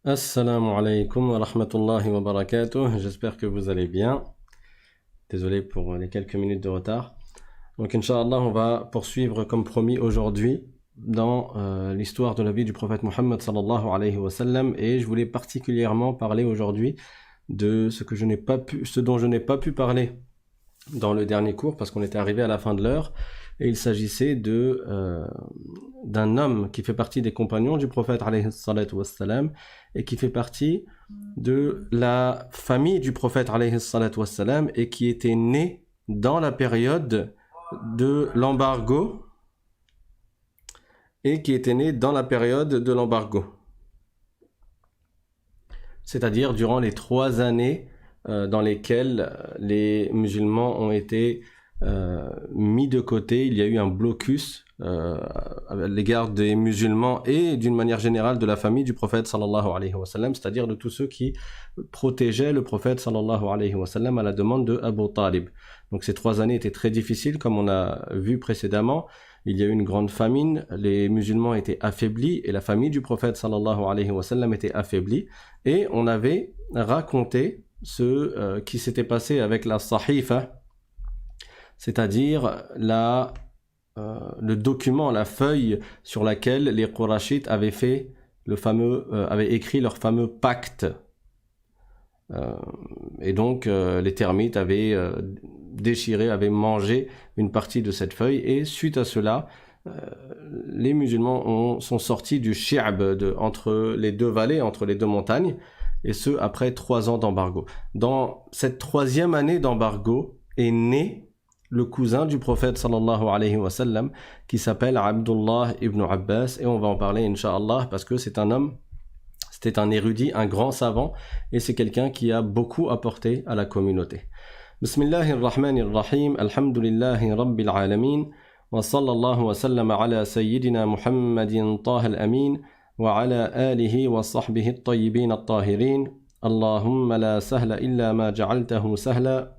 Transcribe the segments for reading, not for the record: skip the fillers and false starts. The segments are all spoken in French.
Assalamu alaikum wa rahmatullahi wa barakatuh. J'espère que vous allez bien. Désolé pour les quelques minutes de retard. Donc, Inch'Allah, on va poursuivre comme promis aujourd'hui dans l'histoire de la vie du prophète Muhammad sallallahu alayhi wa sallam. Et je voulais particulièrement parler aujourd'hui de ce dont je n'ai pas pu parler dans le dernier cours parce qu'on était arrivé à la fin de l'heure. Et il s'agissait d'un homme qui fait partie des compagnons du prophète alayhi salatu wassalam et qui fait partie de la famille du prophète alayhi salatu wassalam et qui était né dans la période de l'embargo c'est-à-dire durant les 3 années dans lesquelles les musulmans ont été mis de côté. Il y a eu un blocus à l'égard des musulmans et d'une manière générale de la famille du prophète sallallahu alayhi wa sallam, c'est-à-dire de tous ceux qui protégeaient le prophète sallallahu alayhi wa sallam à la demande de Abu Talib. Donc ces 3 années étaient très difficiles, comme on a vu précédemment. Il y a eu une grande famine, les musulmans étaient affaiblis et la famille du prophète sallallahu alayhi wa sallam était affaiblie. Et on avait raconté ce qui s'était passé avec la sahifa, c'est-à-dire le document, la feuille sur laquelle les Qurayshites avaient écrit leur fameux pacte. Et donc les termites avaient déchiré, avaient mangé une partie de cette feuille, et suite à cela, les musulmans sont sortis du Shi'b, entre les deux vallées, entre les deux montagnes, et ce après 3 ans d'embargo. Dans cette 3e année d'embargo est né le cousin du prophète sallallahu alayhi wa sallam qui s'appelle Abdullah ibn Abbas, et on va en parler Inch'Allah parce que c'était un érudit, un grand savant, et c'est quelqu'un qui a beaucoup apporté à la communauté. Bismillahirrahmanirrahim, alhamdulillahi rabbil alamin, wa sallallahu wa sallam ala sayyidina Muhammadin taha al-amin, wa ala alihi wa sahbihi at-tayyibin at-tahirin. Allahumma la sahla illa ma ja'altahu sahla,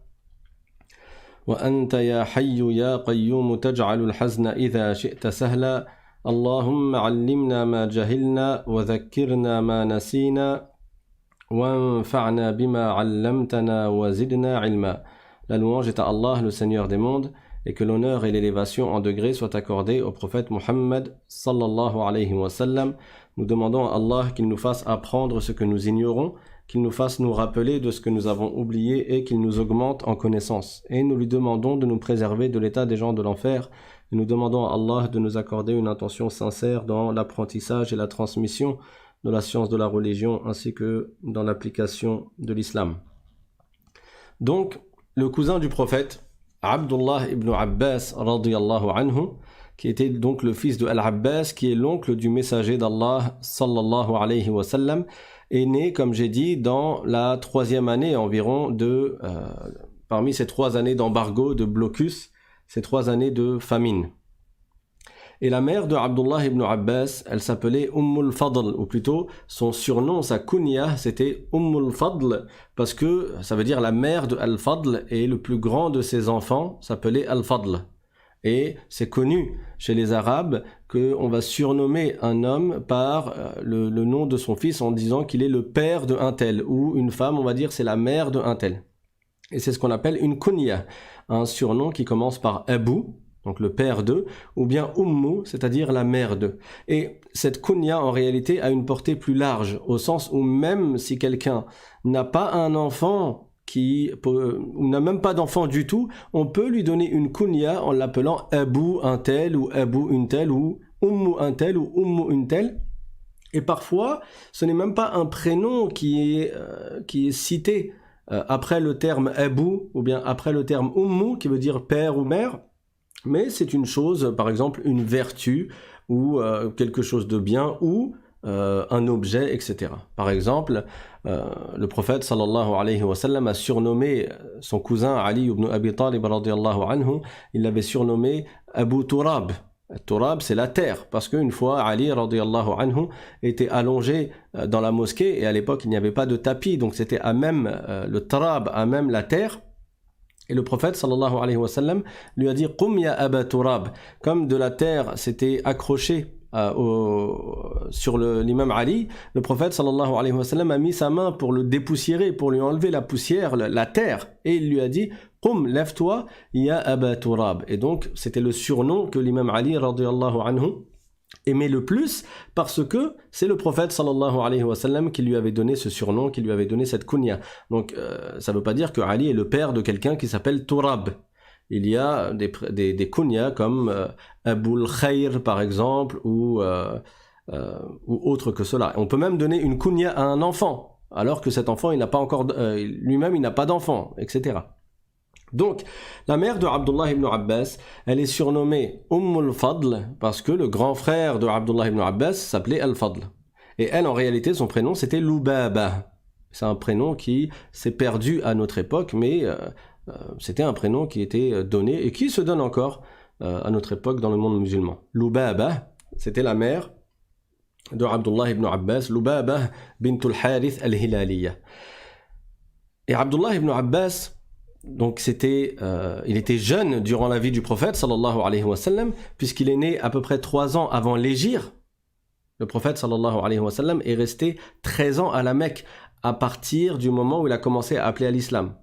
وأنت يا حي يا قيوم تجعل الحزن إذا شئت سهلا. اللهم علمنا ما جهلنا وذكرنا ما نسينا وانفعنا بما علمتنا وزدنا علما. La louange est à Allah, le Seigneur des mondes, et que l'honneur et l'élévation en degrés soient accordés au prophète Muhammad sallallahu alayhi wa sallam. Nous demandons à Allah qu'il nous fasse apprendre ce que nous ignorons, qu'il nous fasse nous rappeler de ce que nous avons oublié et qu'il nous augmente en connaissance. Et nous lui demandons de nous préserver de l'état des gens de l'enfer. Et nous demandons à Allah de nous accorder une intention sincère dans l'apprentissage et la transmission de la science de la religion ainsi que dans l'application de l'islam. Donc, le cousin du prophète, Abdullah ibn Abbas radiyallahu anhu, qui était donc le fils de Al-Abbas, qui est l'oncle du messager d'Allah sallallahu alayhi wa sallam, est né, comme j'ai dit, dans la 3e année environ parmi ces 3 années d'embargo, de blocus, ces 3 années de famine. Et la mère de Abdullah ibn Abbas, elle s'appelait Ummul Fadl, ou plutôt son surnom, sa kunya, c'était Ummul Fadl, parce que ça veut dire la mère de Al-Fadl, et le plus grand de ses enfants s'appelait Al-Fadl. Et c'est connu chez les Arabes qu'on va surnommer un homme par le nom de son fils en disant qu'il est le père de un tel, ou une femme, on va dire c'est la mère de un tel. Et c'est ce qu'on appelle une kunya, un surnom qui commence par Abu, donc le père de, ou bien Ummu, c'est-à-dire la mère de. Et cette kunya en réalité a une portée plus large, au sens où même si quelqu'un n'a pas un enfant, ou n'a même pas d'enfant du tout, on peut lui donner une kunya en l'appelant Abu un tel, ou Abu une telle, ou Ummu un tel, ou Ummu une telle. Et parfois, ce n'est même pas un prénom qui est cité après le terme Abu, ou bien après le terme Ummu, qui veut dire père ou mère, mais c'est une chose, par exemple une vertu, ou quelque chose de bien, ou un objet, etc. Par exemple, le prophète sallallahu alayhi wa sallam a surnommé son cousin Ali ibn Abi Talib radiyallahu anhu, il l'avait surnommé Abu Turab. Turab, c'est la terre, parce qu'une fois Ali radiyallahu anhu était allongé dans la mosquée, et à l'époque il n'y avait pas de tapis, donc c'était à même le Turab, à même la terre. Et le prophète sallallahu alayhi wa sallam lui a dit Qum ya Aba Turab, comme de la terre s'était accrochée sur l'imam Ali, le prophète sallallahu alayhi wa sallam a mis sa main pour le dépoussiérer, pour lui enlever la poussière, la terre, et il lui a dit « Qum, lève-toi, ya Aba Turab ». Et donc, c'était le surnom que l'imam Ali, radiyallahu anhu, aimait le plus, parce que c'est le prophète sallallahu alayhi wa sallam qui lui avait donné ce surnom, qui lui avait donné cette kunya. Donc, ça ne veut pas dire que Ali est le père de quelqu'un qui s'appelle Turab. Il y a des kunyas comme Abul Khair par exemple ou autre que cela. On peut même donner une kunya à un enfant alors que cet enfant il n'a pas encore lui-même il n'a pas d'enfant, etc. Donc la mère de Abdullah ibn Abbas, elle est surnommée Umm al-Fadl parce que le grand frère de Abdullah ibn Abbas s'appelait Al-Fadl. Et elle en réalité son prénom c'était Lubaba. C'est un prénom qui s'est perdu à notre époque mais c'était un prénom qui était donné et qui se donne encore à notre époque dans le monde musulman. Lubaba, c'était la mère de Abdullah ibn Abbas, Lubaba bint al-Harith al-Hilaliya. Et Abdullah ibn Abbas, donc il était jeune durant la vie du prophète sallallahu alayhi wa sallam, puisqu'il est né à peu près 3 ans avant l'hégire. Le prophète sallallahu alayhi wa sallam est resté 13 ans à la Mecque à partir du moment où il a commencé à appeler à l'islam.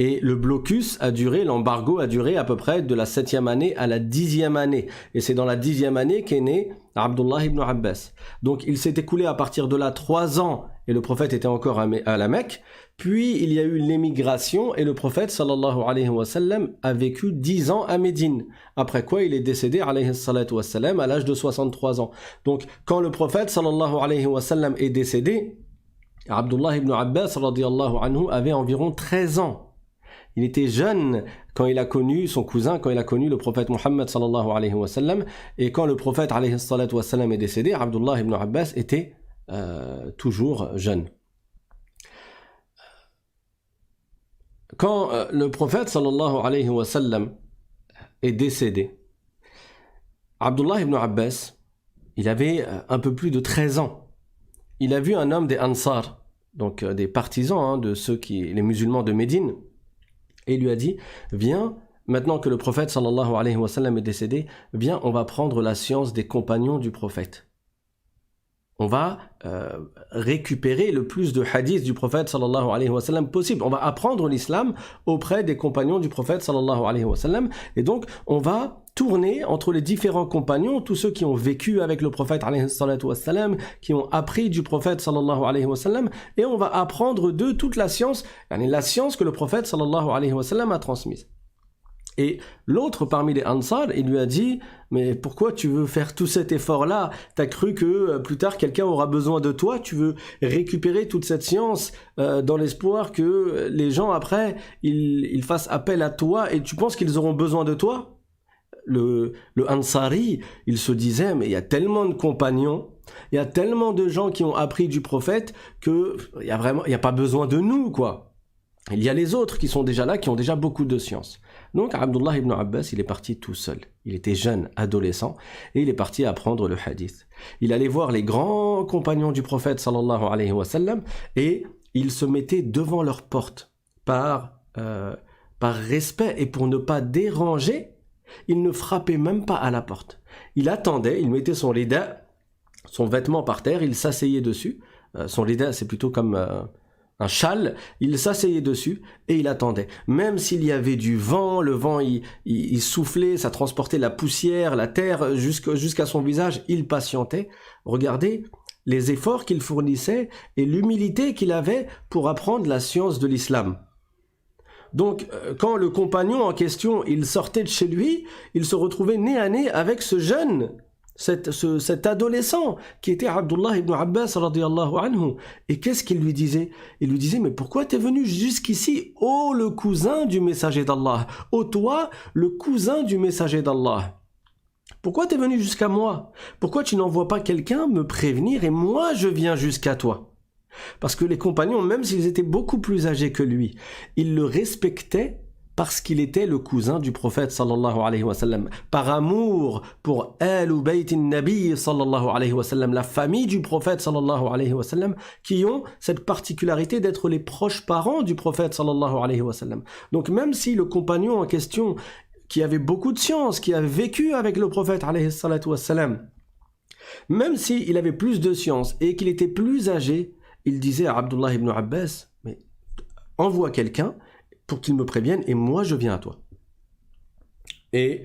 Et le blocus a duré, l'embargo a duré à peu près de la 7e année à la 10e année. Et c'est dans la 10e année qu'est né Abdullah ibn Abbas. Donc il s'est écoulé à partir de là 3 ans et le prophète était encore à la Mecque. Puis il y a eu l'émigration et le prophète sallallahu alayhi wa sallam a vécu 10 ans à Médine. Après quoi il est décédé alayhi salatu wa sallam à l'âge de 63 ans. Donc quand le prophète sallallahu alayhi wa sallam est décédé, Abdullah ibn Abbas radiyallahu anhu avait environ 13 ans. Il était jeune quand il a connu son cousin, quand il a connu le prophète Muhammad sallallahu alayhi wa sallam. Et quand le prophète alayhi salatu wa sallam est décédé, Abdullah ibn Abbas était toujours jeune. Quand le prophète sallallahu alayhi wa sallam est décédé, Abdullah ibn Abbas, il avait un peu plus de 13 ans. Il a vu un homme des Ansar, donc des partisans de les musulmans de Médine, et il lui a dit « Viens, maintenant que le prophète sallallahu alayhi wa sallam est décédé, viens, on va prendre la science des compagnons du prophète. On va récupérer le plus de hadiths du prophète sallallahu alayhi wa sallam possible. On va apprendre l'islam auprès des compagnons du prophète sallallahu alayhi wa sallam. Et donc, on va tourner entre les différents compagnons, tous ceux qui ont vécu avec le prophète alayhi salatu wa sallam, qui ont appris du prophète sallallahu alayhi wa sallam, et on va apprendre d'eux toute la science que le prophète sallallahu alayhi wa sallam a transmise. Et l'autre parmi les Ansar, il lui a dit « Mais pourquoi tu veux faire tout cet effort-là? T'as cru que plus tard quelqu'un aura besoin de toi? Tu veux récupérer toute cette science dans l'espoir que les gens après, ils fassent appel à toi et tu penses qu'ils auront besoin de toi ?» Le Ansari, il se disait « Mais il y a tellement de compagnons, il y a tellement de gens qui ont appris du prophète qu'il n'y a pas besoin de nous, quoi. » Il y a les autres qui sont déjà là, qui ont déjà beaucoup de science. Donc Abdullah ibn Abbas, il est parti tout seul. Il était jeune, adolescent, et il est parti apprendre le hadith. Il allait voir les grands compagnons du prophète sallallahu alayhi wa sallam, et il se mettait devant leur porte. Par respect et pour ne pas déranger, il ne frappait même pas à la porte. Il attendait, il mettait son lida, son vêtement par terre, il s'asseyait dessus. Son lida, c'est plutôt comme un châle, il s'asseyait dessus et il attendait. Même s'il y avait du vent, le vent il soufflait, ça transportait la poussière, la terre jusqu'à son visage, il patientait. Regardez les efforts qu'il fournissait et l'humilité qu'il avait pour apprendre la science de l'islam. Donc, quand le compagnon en question, il sortait de chez lui, il se retrouvait nez à nez avec ce jeune, cet adolescent qui était Abdullah ibn Abbas radiyallahu anhu. Et qu'est-ce qu'il lui disait? Il lui disait, mais pourquoi t'es venu jusqu'ici, ô le cousin du messager d'Allah, ô toi, le cousin du messager d'Allah? Pourquoi t'es venu jusqu'à moi? Pourquoi tu n'envoies pas quelqu'un me prévenir et moi je viens jusqu'à toi? Parce que les compagnons, même s'ils étaient beaucoup plus âgés que lui, ils le respectaient parce qu'il était le cousin du prophète sallallahu alayhi wa sallam. Par amour pour Ahlul Bayt an-Nabi sallallahu alayhi wa sallam, la famille du prophète sallallahu alayhi wa sallam, qui ont cette particularité d'être les proches parents du prophète sallallahu alayhi wa sallam. Donc même si le compagnon en question, qui avait beaucoup de science, qui avait vécu avec le prophète alayhi salatu wa sallam, Même s'il avait plus de science et qu'il était plus âgé, il disait à Abdullah ibn Abbas, mais envoie quelqu'un pour qu'il me prévienne et moi je viens à toi. Et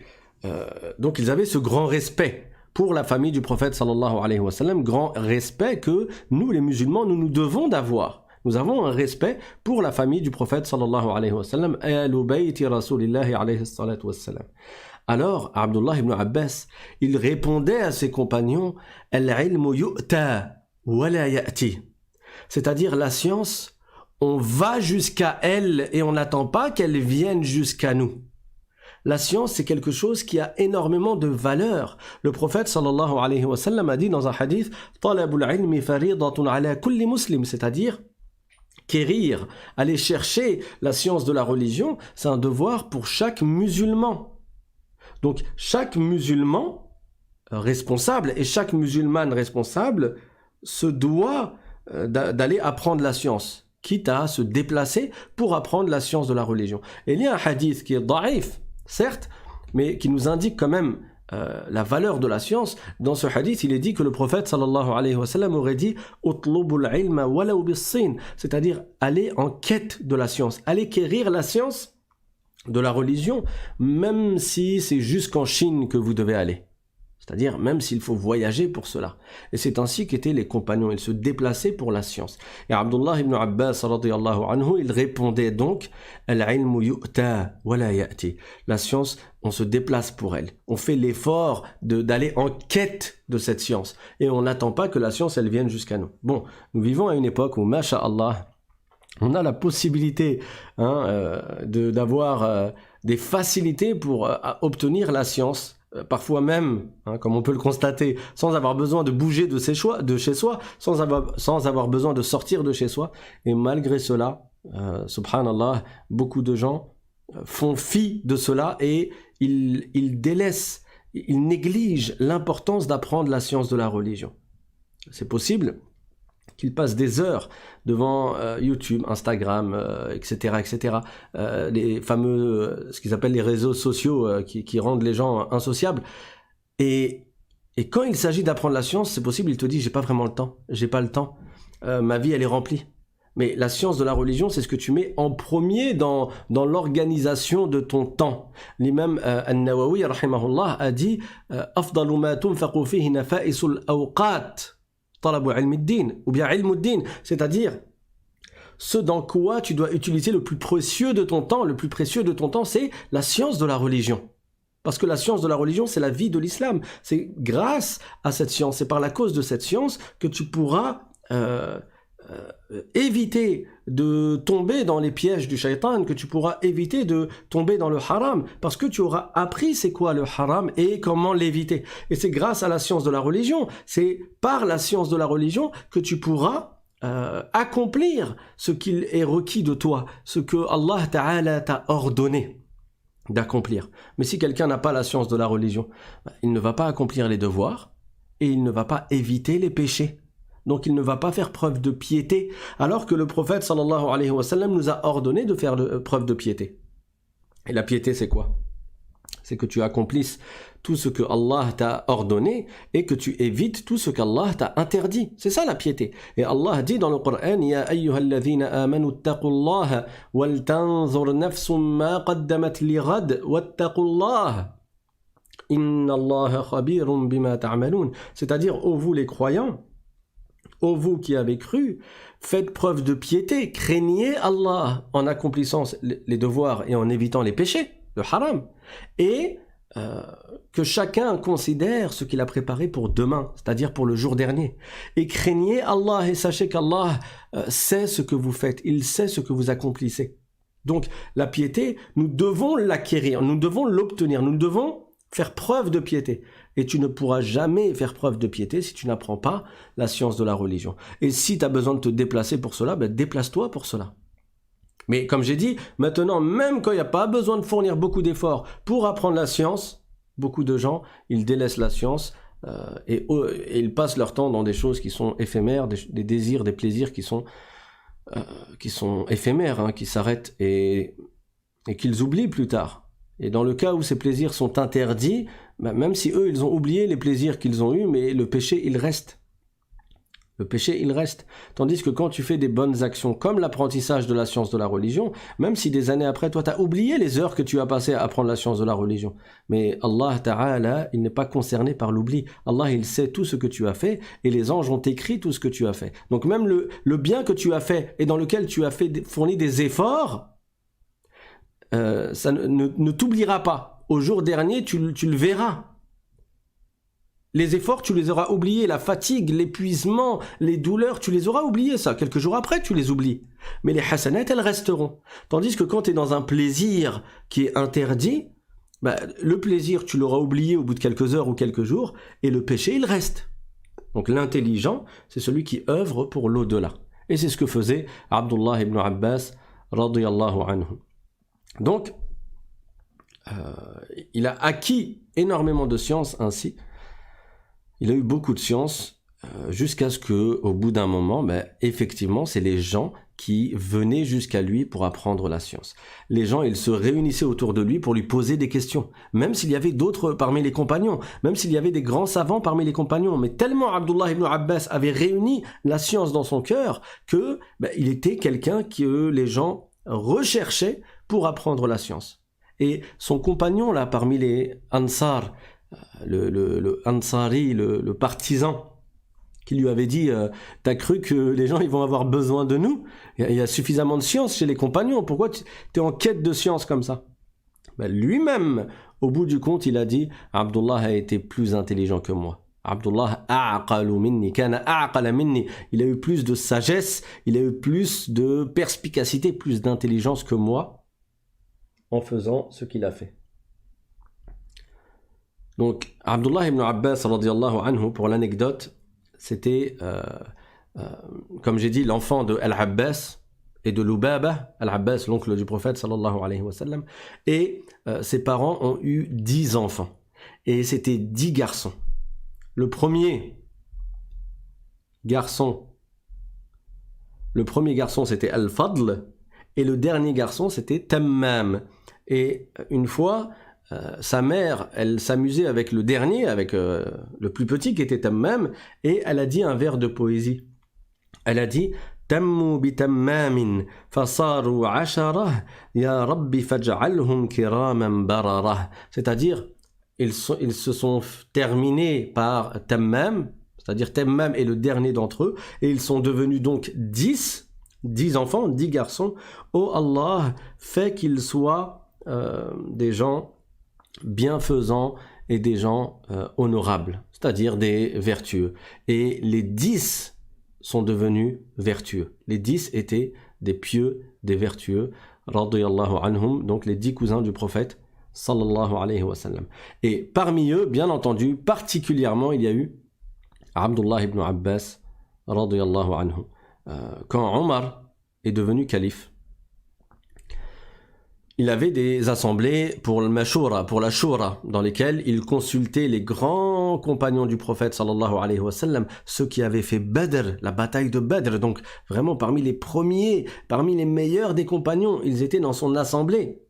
donc ils avaient ce grand respect pour la famille du prophète sallallahu alayhi wa sallam, grand respect que nous les musulmans nous devons d'avoir. Nous avons un respect pour la famille du prophète sallallahu alayhi wa sallam, Ahlu bayti rasulillahi alayhi salatu wa sallam. Alors, Abdullah ibn Abbas, il répondait à ses compagnons, Al-ilmu yu'ta wa la ya'ti. C'est-à-dire la science, on va jusqu'à elle et on n'attend pas qu'elle vienne jusqu'à nous. La science, c'est quelque chose qui a énormément de valeur. Le prophète sallallahu alayhi wa sallam a dit dans un hadith, Talabul ilmi faridatun ala kulli muslim, c'est-à-dire quérir, aller chercher la science de la religion, c'est un devoir pour chaque musulman. Donc chaque musulman responsable et chaque musulmane responsable se doit d'aller apprendre la science, quitte à se déplacer pour apprendre la science de la religion. Et il y a un hadith qui est da'if, certes, mais qui nous indique quand même la valeur de la science. Dans ce hadith, il est dit que le prophète sallallahu alayhi wa sallam aurait dit « Utlubul ilma walaw bis-sin », c'est-à-dire aller en quête de la science, aller quérir la science de la religion, même si c'est jusqu'en Chine que vous devez aller. C'est-à-dire même s'il faut voyager pour cela. Et c'est ainsi qu'étaient les compagnons, ils se déplaçaient pour la science. Et Abdullah ibn Abbas radiyallahu anhu, il répondait donc Al-ilmu yu'ta wa la ya'ti. La science, on se déplace pour elle. On fait l'effort d'aller en quête de cette science. Et on n'attend pas que la science, elle vienne jusqu'à nous. Bon, nous vivons à une époque où, masha'Allah, on a la possibilité d'avoir des facilités pour obtenir la science, parfois même, comme on peut le constater, sans avoir besoin de bouger de chez soi, sans avoir besoin de sortir de chez soi. Et malgré cela, subhanallah, beaucoup de gens font fi de cela et ils délaissent, ils négligent l'importance d'apprendre la science de la religion. C'est possible qu'ils passent des heures devant YouTube, Instagram, etc., etc., les fameux, ce qu'ils appellent les réseaux sociaux qui rendent les gens insociables. Et quand il s'agit d'apprendre la science, c'est possible, il te dit, j'ai pas vraiment le temps, j'ai pas le temps, ma vie, elle est remplie. Mais la science de la religion, c'est ce que tu mets en premier dans l'organisation de ton temps. L'imam An-Nawawi, rahimahullah, a dit « Afdalu ma tunfaqu fihi nafa'isul awqat » ou bien ilmuddin, c'est-à-dire ce dans quoi tu dois utiliser le plus précieux de ton temps. Le plus précieux de ton temps, c'est la science de la religion. Parce que la science de la religion, c'est la vie de l'islam. C'est grâce à cette science, c'est par la cause de cette science que tu pourras éviter de tomber dans les pièges du shaitan, que tu pourras éviter de tomber dans le haram, parce que tu auras appris c'est quoi le haram et comment l'éviter. Et c'est grâce à la science de la religion, c'est par la science de la religion que tu pourras accomplir ce qu'il est requis de toi, ce que Allah Ta'ala t'a ordonné d'accomplir. Mais si quelqu'un n'a pas la science de la religion, il ne va pas accomplir les devoirs et il ne va pas éviter les péchés. Donc il ne va pas faire preuve de piété, alors que le prophète sallallahu alayhi wa sallam nous a ordonné de faire preuve de piété. Et la piété, c'est quoi? C'est que tu accomplisses tout ce que Allah t'a ordonné et que tu évites tout ce qu'Allah t'a interdit. C'est ça la piété. Et Allah dit dans le Coran, Ya ayyuhalladhina amanu ittaqullaha wal tanzur nafsum ma qaddamat lighad wattaqullah. Inna Allaha khabirun bima ta'malun. C'est-à-dire, ô vous les croyants, ô vous qui avez cru, faites preuve de piété, craignez Allah en accomplissant les devoirs et en évitant les péchés, le haram, et que chacun considère ce qu'il a préparé pour demain, c'est-à-dire pour le jour dernier. Et craignez Allah et sachez qu'Allah sait ce que vous faites, il sait ce que vous accomplissez. Donc la piété, nous devons l'acquérir, nous devons l'obtenir, nous devons faire preuve de piété. Et tu ne pourras jamais faire preuve de piété si tu n'apprends pas la science de la religion. Et si tu as besoin de te déplacer pour cela, déplace-toi pour cela. Mais comme j'ai dit, maintenant, même quand il n'y a pas besoin de fournir beaucoup d'efforts pour apprendre la science, beaucoup de gens, ils délaissent la science et ils passent leur temps dans des choses qui sont éphémères, des désirs, des plaisirs qui sont éphémères, qui s'arrêtent et qu'ils oublient plus tard. Et dans le cas où ces plaisirs sont interdits, même si eux, ils ont oublié les plaisirs qu'ils ont eus, mais le péché, il reste. Le péché, il reste. Tandis que quand tu fais des bonnes actions, comme l'apprentissage de la science de la religion, même si des années après, toi, tu as oublié les heures que tu as passées à apprendre la science de la religion. Mais Allah Ta'ala, il n'est pas concerné par l'oubli. Allah, il sait tout ce que tu as fait, et les anges ont écrit tout ce que tu as fait. Donc même le bien que tu as fait, et dans lequel tu as fourni des efforts, ça ne t'oubliera pas. Au jour dernier, tu le verras. Les efforts, tu les auras oubliés, la fatigue, l'épuisement, les douleurs, tu les auras oubliés, ça. Quelques jours après, tu les oublies. Mais les hasanats, elles resteront. Tandis que quand tu es dans un plaisir qui est interdit, le plaisir, tu l'auras oublié au bout de quelques heures ou quelques jours, et le péché, il reste. Donc l'intelligent, c'est celui qui œuvre pour l'au-delà. Et c'est ce que faisait Abdullah ibn Abbas, radiyallahu anhu. Donc, il a acquis énormément de science ainsi. Il a eu beaucoup de science jusqu'à ce que, au bout d'un moment, effectivement, c'est les gens qui venaient jusqu'à lui pour apprendre la science. Les gens, ils se réunissaient autour de lui pour lui poser des questions, même s'il y avait d'autres parmi les compagnons, même s'il y avait des grands savants parmi les compagnons. Mais tellement Abdullah ibn Abbas avait réuni la science dans son cœur que il était quelqu'un que les gens recherchaient pour apprendre la science. Et son compagnon, là, parmi les Ansar, le Ansari, le partisan, qui lui avait dit t'as cru que les gens ils vont avoir besoin de nous? Il y a suffisamment de science chez les compagnons, pourquoi tu es en quête de science comme ça? Lui-même, au bout du compte, il a dit Abdullah a été plus intelligent que moi. Abdullah a'qalu minni, kana a'qala minni. Il a eu plus de sagesse, il a eu plus de perspicacité, plus d'intelligence que moi en faisant ce qu'il a fait. Donc, Abdullah ibn Abbas, radiyallahu anhu, pour l'anecdote, c'était, comme j'ai dit, l'enfant de Al-Abbas et de Lubaba, Al-Abbas, l'oncle du prophète, sallallahu alayhi wa sallam, et ses parents ont eu 10 enfants. Et c'était 10 garçons. Le premier garçon, c'était Al-Fadl, et le dernier garçon, c'était Tammam. Et une fois, sa mère, elle s'amusait avec le dernier, avec le plus petit qui était Tammam, et elle a dit un vers de poésie. Elle a dit Tammu bi tammamin fasaru asharah ya rabbi faj'alhum kiraman bararah. C'est-à-dire, ils se sont terminés par Tammam, c'est-à-dire Tammam est le dernier d'entre eux, et ils sont devenus donc 10 enfants, 10 garçons. Oh Allah, fais qu'ils soient des gens bienfaisants et des gens honorables, c'est-à-dire des vertueux. Et les 10 sont devenus vertueux. Les 10 étaient des pieux, des vertueux, radiyallahu anhum, donc les 10 cousins du prophète, sallallahu alayhi wa sallam. Et parmi eux, bien entendu, particulièrement, il y a eu Abdullah ibn Abbas, radiyallahu anhu. Quand Omar est devenu calife, il avait des assemblées pour le Mashura, pour la Shura, dans lesquelles il consultait les grands compagnons du prophète sallallahu alayhi wa sallam, ceux qui avaient fait Badr, la bataille de Badr, donc vraiment parmi les premiers, parmi les meilleurs des compagnons, ils étaient dans son assemblée,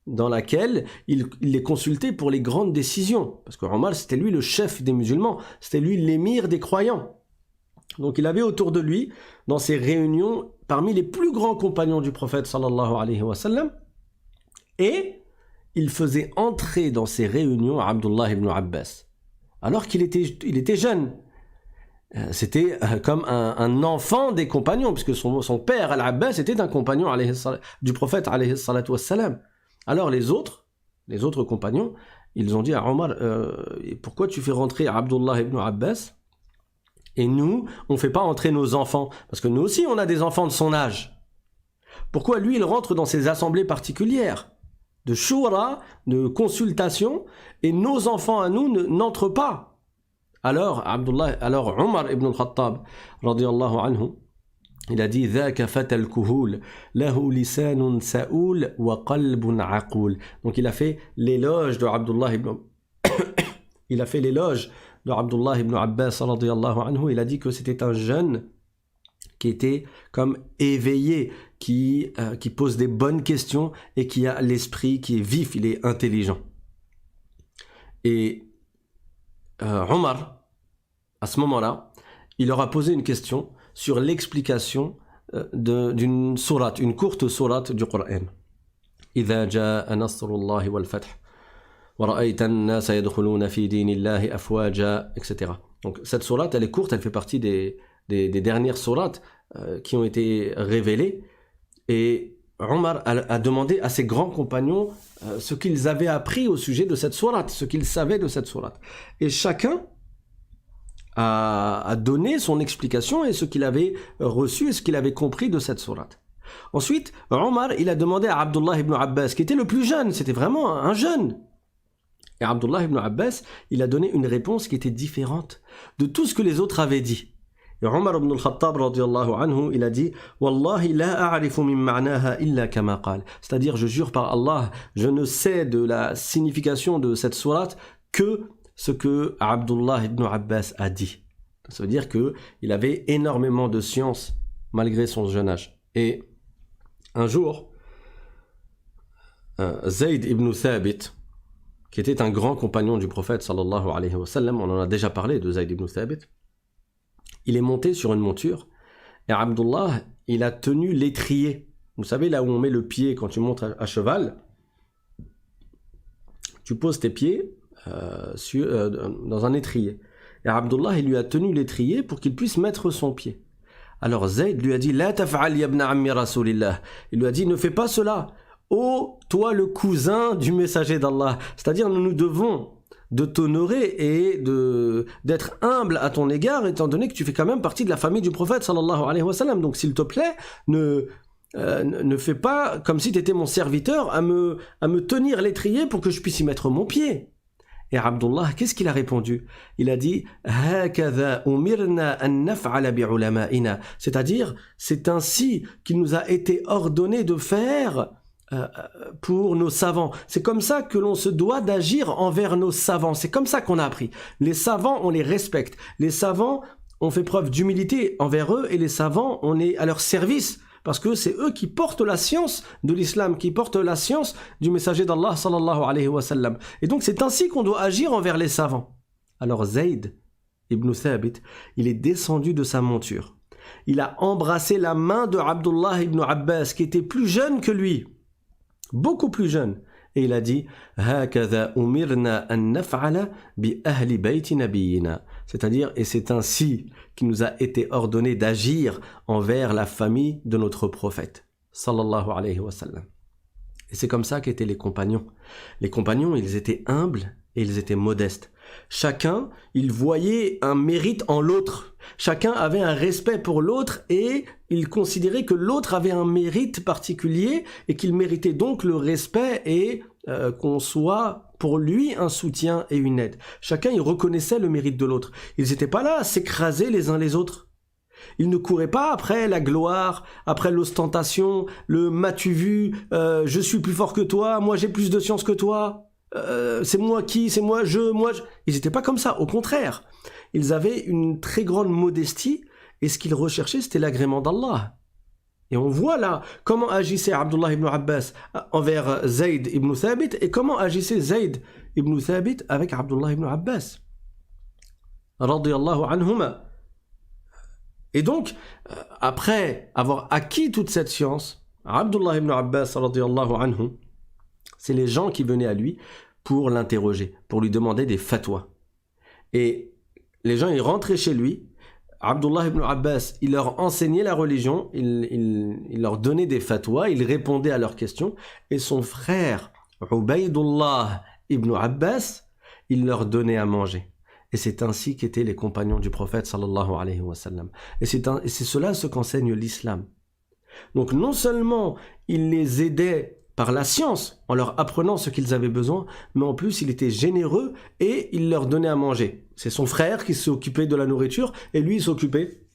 dans laquelle il les consultait pour les grandes décisions, parce que Omar c'était lui le chef des musulmans, c'était lui l'émir des croyants. Donc il avait autour de lui, dans ces réunions, parmi les plus grands compagnons du prophète sallallahu alayhi wa sallam, et il faisait entrer dans ces réunions Abdullah ibn Abbas, alors qu'il était jeune. C'était comme un enfant des compagnons, puisque son père Al-Abbas était un compagnon du prophète alayhi salatu wassalam. Alors les autres compagnons, ils ont dit à Omar, pourquoi tu fais rentrer Abdullah ibn Abbas et nous, on ne fait pas entrer nos enfants? Parce que nous aussi, on a des enfants de son âge. Pourquoi lui, il rentre dans ces assemblées particulières de shura, de consultation, et nos enfants à nous n'entrent pas? Alors Omar ibn al-Khattab, radiyallahu anhu, il a dit ذاك فتى الكهول له لسان سؤول وقلب عقول. Donc il a fait l'éloge de Abdullah ibn Abbas radiyallahu anhu. Il a dit que c'était un jeune qui était comme éveillé, qui pose des bonnes questions et qui a l'esprit qui est vif, il est intelligent. Et Omar, à ce moment-là, il leur a posé une question sur l'explication d'une sourate, une courte sourate du Coran. إذا جاء نصر الله والفتح ورأيت الناس يدخلون في دين الله أفواجا, etc. Donc cette sourate, elle est courte, elle fait partie des dernières sourates qui ont été révélées. Et Omar a demandé à ses grands compagnons ce qu'ils avaient appris au sujet de cette sourate, ce qu'ils savaient de cette sourate. Et chacun a donné son explication et ce qu'il avait reçu et ce qu'il avait compris de cette sourate. Ensuite, Omar, il a demandé à Abdullah ibn Abbas, qui était le plus jeune, c'était vraiment un jeune. Et Abdullah ibn Abbas, il a donné une réponse qui était différente de tout ce que les autres avaient dit. Et Omar ibn al-Khattab, radiyallahu anhu, il a dit « Wallahi la a'rifu min ma'naha illa kama qal » C'est-à-dire, je jure par Allah, je ne sais de la signification de cette sourate que ce que Abdullah ibn Abbas a dit. Ça veut dire qu'il avait énormément de science malgré son jeune âge. Et un jour, Zayd ibn Thabit, qui était un grand compagnon du prophète sallallahu alayhi wa sallam, on en a déjà parlé de Zayd ibn Thabit, il est monté sur une monture et Abdullah, il a tenu l'étrier. Vous savez, là où on met le pied quand tu montes à cheval, tu poses tes pieds dans un étrier. Et Abdullah, il lui a tenu l'étrier pour qu'il puisse mettre son pied. Alors Zayd lui a dit « La taf'al ya ibn ammi rasulillah » Il lui a dit « Ne fais pas cela, ô toi le cousin du messager d'Allah » C'est-à-dire nous devons de t'honorer et d'être humble à ton égard, étant donné que tu fais quand même partie de la famille du prophète sallallahu alayhi wa sallam. Donc s'il te plaît, ne fais pas comme si tu étais mon serviteur à me tenir l'étrier pour que je puisse y mettre mon pied. Et Abdullah, qu'est-ce qu'il a répondu? Il a dit c'est-à-dire, c'est ainsi qu'il nous a été ordonné de faire pour nos savants. C'est comme ça que l'on se doit d'agir envers nos savants. C'est comme ça qu'on a appris. Les savants, on les respecte. Les savants, on fait preuve d'humilité envers eux et les savants, on est à leur service. Parce que c'est eux qui portent la science de l'islam, qui portent la science du messager d'Allah sallallahu alayhi wa sallam. Et donc c'est ainsi qu'on doit agir envers les savants. Alors Zayd ibn Thabit, il est descendu de sa monture. Il a embrassé la main de Abdullah ibn Abbas, qui était plus jeune que lui, beaucoup plus jeune. Et il a dit c'est-à-dire, et c'est ainsi qu'il nous a été ordonné d'agir envers la famille de notre prophète sallallahu alayhi wa sallam. Et c'est comme ça qu'étaient les compagnons. Les compagnons, ils étaient humbles et ils étaient modestes. Chacun, il voyait un mérite en l'autre. Chacun avait un respect pour l'autre et il considérait que l'autre avait un mérite particulier et qu'il méritait donc le respect et qu'on soit pour lui un soutien et une aide. Chacun, il reconnaissait le mérite de l'autre. Ils n'étaient pas là à s'écraser les uns les autres. Ils ne couraient pas après la gloire, après l'ostentation, le m'as-tu vu, je suis plus fort que toi, moi j'ai plus de science que toi. C'est moi qui, c'est moi je. Ils n'étaient pas comme ça, au contraire. Ils avaient une très grande modestie et ce qu'ils recherchaient, c'était l'agrément d'Allah. Et on voit là comment agissait Abdullah ibn Abbas envers Zayd ibn Thabit et comment agissait Zayd ibn Thabit avec Abdullah ibn Abbas. Radiyallahu anhuma. Et donc, après avoir acquis toute cette science, Abdullah ibn Abbas, radiyallahu anhu, c'est les gens qui venaient à lui pour l'interroger, pour lui demander des fatwas. Et les gens, ils rentraient chez lui. Abdullah ibn Abbas, il leur enseignait la religion, il leur donnait des fatwas, il répondait à leurs questions. Et son frère, Ubaydullah ibn Abbas, il leur donnait à manger. Et c'est ainsi qu'étaient les compagnons du prophète sallallahu alayhi wa sallam. Et c'est cela ce qu'enseigne l'islam. Donc non seulement il les aidait par la science, en leur apprenant ce qu'ils avaient besoin, mais en plus il était généreux et il leur donnait à manger. C'est son frère qui s'occupait de la nourriture et lui il s'occupait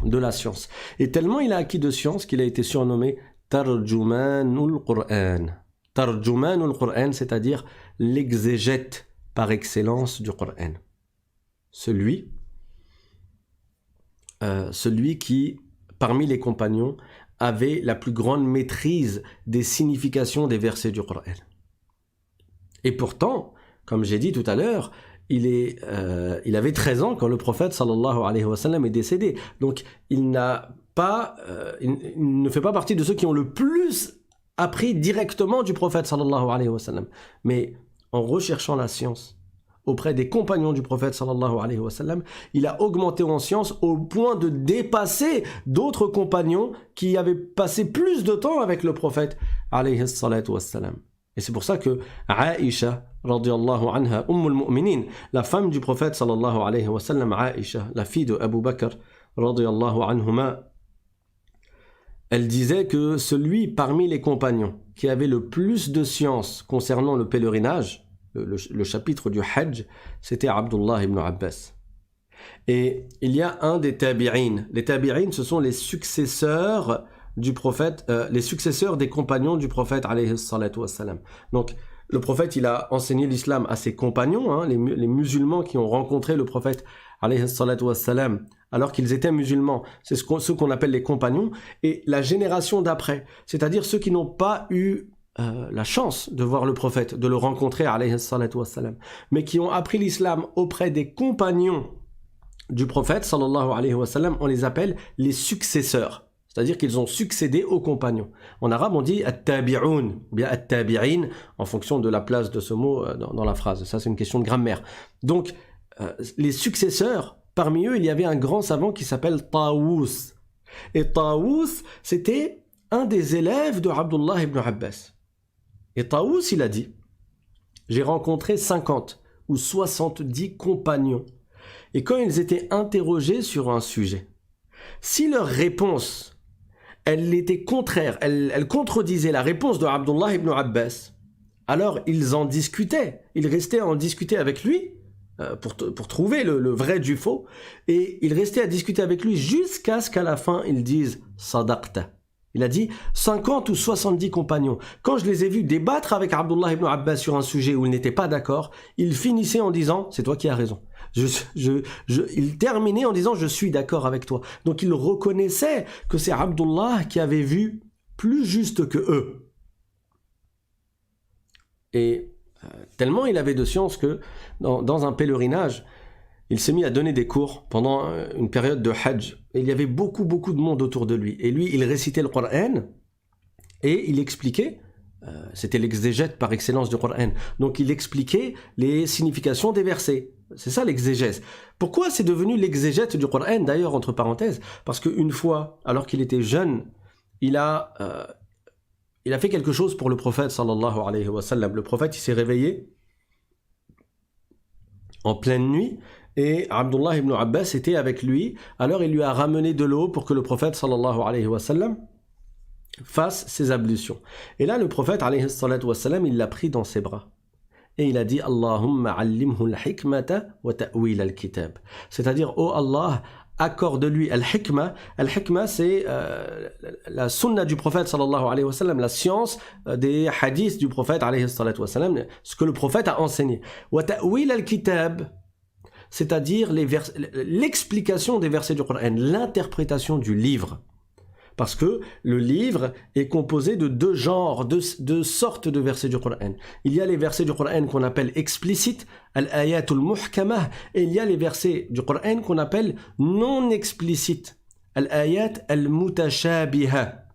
de la science. Et tellement il a acquis de science qu'il a été surnommé Tarjumanul Qur'an. Tarjumanul Qur'an, c'est-à-dire l'exégète par excellence du Qur'an. Celui qui, parmi les compagnons, avait la plus grande maîtrise des significations des versets du Coran. Et pourtant, comme j'ai dit tout à l'heure, il avait 13 ans quand le prophète sallallahu alayhi wa sallam est décédé. Donc il ne fait pas partie de ceux qui ont le plus appris directement du prophète sallallahu alayhi wa sallam. Mais en recherchant la science auprès des compagnons du prophète sallallahu alayhi wa sallam, il a augmenté en science au point de dépasser d'autres compagnons qui avaient passé plus de temps avec le prophète alayhi salatu wa sallam. Et c'est pour ça que Aïcha, radiyallahu anha, al Mu'minin, la femme du prophète sallallahu alayhi wa sallam, Aïcha, la fille de Abu Bakr, radiyallahu anhuma, elle disait que celui parmi les compagnons qui avait le plus de science concernant le pèlerinage, le chapitre du Hajj, c'était Abdullah ibn Abbas. Et il y a un des tabi'in. Les tabi'in, ce sont les successeurs du prophète, les successeurs des compagnons du prophète alayhi salatu wassalam. Donc le prophète, il a enseigné l'islam à ses compagnons, hein, les musulmans qui ont rencontré le prophète alayhi salatu wassalam alors qu'ils étaient musulmans. C'est ceux qu'on appelle les compagnons. Et la génération d'après, c'est-à-dire ceux qui n'ont pas eu la chance de voir le prophète, de le rencontrer alayhi salatu wassalam, mais qui ont appris l'islam auprès des compagnons du prophète sallallahu alayhi wa sallam, on les appelle les successeurs. C'est-à-dire qu'ils ont succédé aux compagnons. En arabe, on dit at-tabi'un ou bien at-tabi'in en fonction de la place de ce mot dans la phrase. Ça, c'est une question de grammaire. Donc, les successeurs, parmi eux, il y avait un grand savant qui s'appelle Tawus. Et Tawus, c'était un des élèves de Abdullah ibn Abbas. Et Tawus, il a dit, j'ai rencontré 50 ou 70 compagnons. Et quand ils étaient interrogés sur un sujet, si leur réponse, elle était contraire, elle contredisait la réponse de Abdullah ibn Abbas, alors ils en discutaient. Ils restaient à en discuter avec lui pour trouver le vrai du faux. Et ils restaient à discuter avec lui jusqu'à ce qu'à la fin, ils disent « Sadaqta ». Il a dit 50 ou 70 compagnons. Quand je les ai vus débattre avec Abdullah ibn Abbas sur un sujet où ils n'étaient pas d'accord, ils finissaient en disant « C'est toi qui as raison ». Il terminait en disant « Je suis d'accord avec toi ». Donc il reconnaissait que c'est Abdullah qui avait vu plus juste que eux. Et tellement il avait de science que dans un pèlerinage, il s'est mis à donner des cours pendant une période de Hajj. Et il y avait beaucoup de monde autour de lui. Et lui, il récitait le Coran et il expliquait, c'était l'exégète par excellence du Coran, donc il expliquait les significations des versets. C'est ça l'exégèse. Pourquoi c'est devenu l'exégète du Coran, d'ailleurs, entre parenthèses? Parce qu'une fois, alors qu'il était jeune, il a fait quelque chose pour le prophète, sallallahu alayhi wa sallam. Le prophète, il s'est réveillé en pleine nuit, et Abdullah ibn Abbas était avec lui. Alors il lui a ramené de l'eau pour que le prophète sallallahu alayhi wa sallam fasse ses ablutions. Et là le prophète alayhi salatu wa sallam, il l'a pris dans ses bras et il a dit Allahumma allimhu al-hikmata wa ta'wil al-kitab. C'est-à-dire oh Allah, accorde-lui al-hikma. Al-hikma, c'est la sunna du prophète sallallahu alayhi wa sallam, la science des hadiths du prophète alayhi salatu wa sallam, ce que le prophète a enseigné. Wa ta'wil al-kitab, c'est-à-dire l'explication des versets du Coran, l'interprétation du livre. Parce que le livre est composé de deux genres, deux sortes de versets du Coran. Il y a les versets du Coran qu'on appelle explicites, al-ayatul muhkamah, et il y a les versets du Coran qu'on appelle non explicites, al-ayat al-mutashabihah.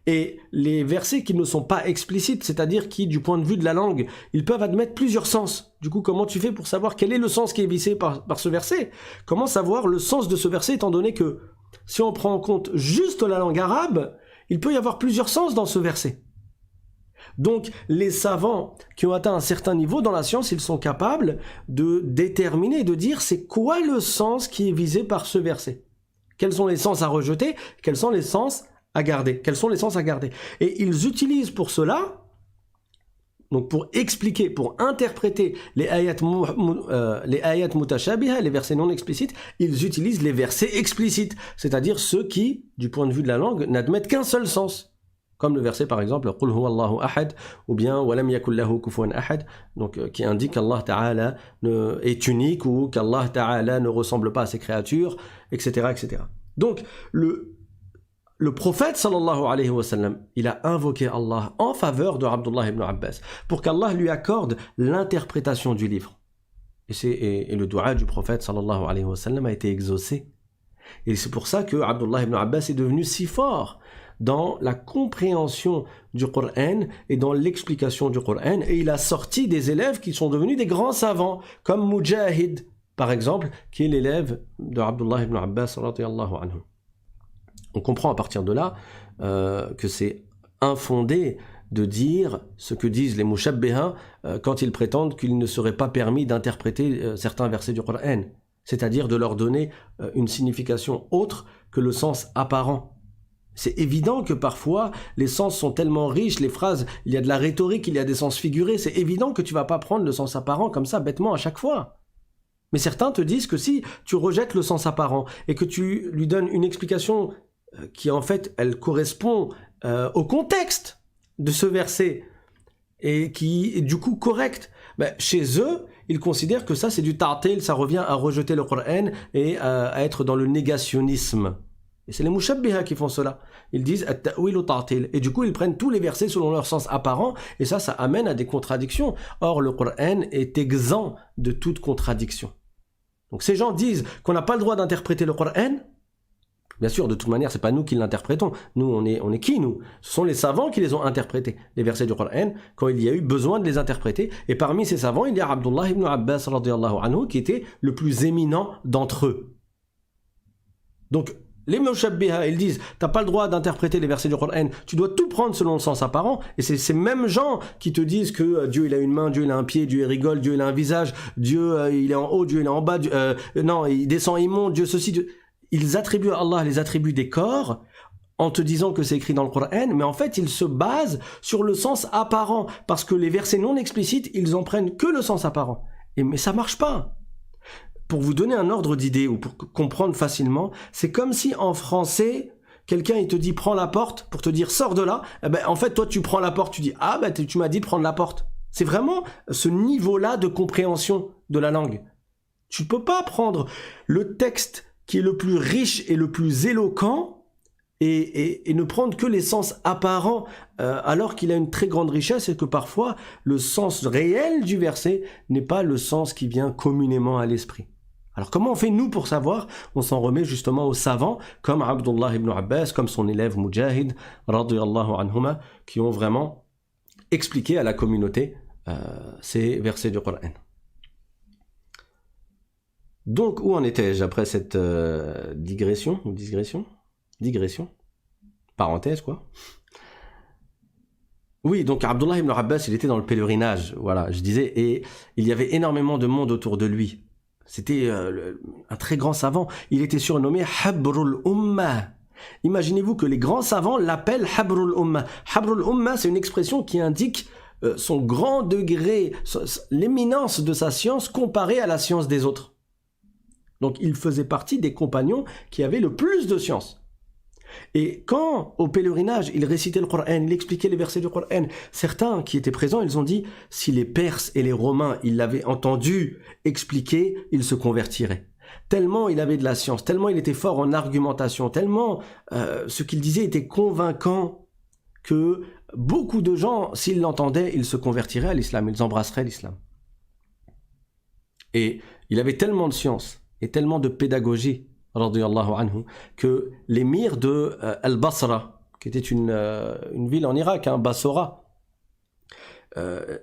Et les versets qui ne sont pas explicites, c'est-à-dire qui, du point de vue de la langue, ils peuvent admettre plusieurs sens. Du coup, comment tu fais pour savoir quel est le sens qui est visé par ce verset? Comment savoir le sens de ce verset, étant donné que, si on prend en compte juste la langue arabe, il peut y avoir plusieurs sens dans ce verset. Donc, les savants qui ont atteint un certain niveau dans la science, ils sont capables de déterminer, de dire c'est quoi le sens qui est visé par ce verset. Quels sont les sens à rejeter? Quels sont les sens à garder? Quels sont les sens à garder? Et ils utilisent pour cela, donc pour expliquer, pour interpréter les ayat mutashabiha, les versets non explicites, ils utilisent les versets explicites, c'est-à-dire ceux qui, du point de vue de la langue, n'admettent qu'un seul sens. Comme le verset par exemple, Qul huwa Allahu ahad, ou bien Walam yakul lahu kufuwan ahad, donc qui indique qu'Allah Ta'ala est unique ou qu'Allah Ta'ala ne ressemble pas à ses créatures, etc., etc. Donc, le prophète sallallahu alayhi wa sallam, il a invoqué Allah en faveur de Abdullah ibn Abbas pour qu'Allah lui accorde l'interprétation du livre. Et le dua du prophète sallallahu alayhi wa sallam a été exaucé. Et c'est pour ça que Abdullah ibn Abbas est devenu si fort dans la compréhension du Coran et dans l'explication du Coran. Et il a sorti des élèves qui sont devenus des grands savants, comme Mujahid, par exemple, qui est l'élève de Abdullah ibn Abbas radiyallahu anhu. On comprend à partir de là que c'est infondé de dire ce que disent les mushabbiha quand ils prétendent qu'il ne serait pas permis d'interpréter certains versets du Coran, c'est-à-dire de leur donner une signification autre que le sens apparent. C'est évident que parfois les sens sont tellement riches, les phrases, il y a de la rhétorique, il y a des sens figurés, c'est évident que tu vas pas prendre le sens apparent comme ça bêtement à chaque fois. Mais certains te disent que si tu rejettes le sens apparent et que tu lui donnes une explication qui en fait elle correspond au contexte de ce verset et qui est du coup correct, chez eux ils considèrent que ça c'est du ta'til, ça revient à rejeter le Coran et à être dans le négationnisme. Et c'est les mushabbiha qui font cela. Ils disent at-ta'wil ou ta'til. Et du coup, ils prennent tous les versets selon leur sens apparent. Et ça amène à des contradictions. Or, le Coran est exempt de toute contradiction. Donc ces gens disent qu'on n'a pas le droit d'interpréter le Coran. Bien sûr, de toute manière, c'est pas nous qui l'interprétons. Nous, on est qui, nous? Ce sont les savants qui les ont interprétés, les versets du Coran, quand il y a eu besoin de les interpréter. Et parmi ces savants, il y a Abdullah ibn Abbas radiyallahu anhu, qui était le plus éminent d'entre eux. Donc, les mushabbiha, ils disent, t'as pas le droit d'interpréter les versets du Coran, tu dois tout prendre selon le sens apparent, et c'est ces mêmes gens qui te disent que Dieu il a une main, Dieu il a un pied, Dieu il rigole, Dieu il a un visage, Dieu il est en haut, Dieu il est en bas, non, il descend, il monte, Dieu ceci, Dieu... Ils attribuent à Allah les attributs des corps, en te disant que c'est écrit dans le Coran, mais en fait ils se basent sur le sens apparent, parce que les versets non explicites, ils en prennent que le sens apparent. Mais ça marche pas. Pour vous donner un ordre d'idée ou pour comprendre facilement, c'est comme si en français, quelqu'un il te dit prends la porte pour te dire sors de là, en fait toi tu prends la porte, tu dis tu m'as dit de prendre la porte. C'est vraiment ce niveau-là de compréhension de la langue. Tu peux pas prendre le texte qui est le plus riche et le plus éloquent et ne prendre que les sens apparents alors qu'il a une très grande richesse et que parfois le sens réel du verset n'est pas le sens qui vient communément à l'esprit. Alors comment on fait nous pour savoir? On s'en remet justement aux savants comme Abdullah ibn Abbas, comme son élève Mujahid radiyallahu anhuma, qui ont vraiment expliqué à la communauté ces versets du Coran. Donc où en étais-je après cette digression? Parenthèse quoi. Oui, donc Abdullah ibn Abbas, il était dans le pèlerinage, voilà, je disais, et il y avait énormément de monde autour de lui. C'était un très grand savant. Il était surnommé Habrul Ummah. Imaginez-vous que les grands savants l'appellent Habrul Ummah. Habrul Ummah, c'est une expression qui indique son grand degré, l'éminence de sa science comparée à la science des autres. Donc il faisait partie des compagnons qui avaient le plus de science. Et quand, au pèlerinage, il récitait le Coran, il expliquait les versets du Coran, certains qui étaient présents, ils ont dit, si les Perses et les Romains, ils l'avaient entendu expliquer, ils se convertiraient. Tellement il avait de la science, tellement il était fort en argumentation, tellement ce qu'il disait était convaincant que beaucoup de gens, s'ils l'entendaient, ils se convertiraient à l'islam, ils embrasseraient l'islam. Et il avait tellement de science et tellement de pédagogie, radiyallahu anhu, que l'émir de Al-Basra, qui était une ville en Irak, Bassora,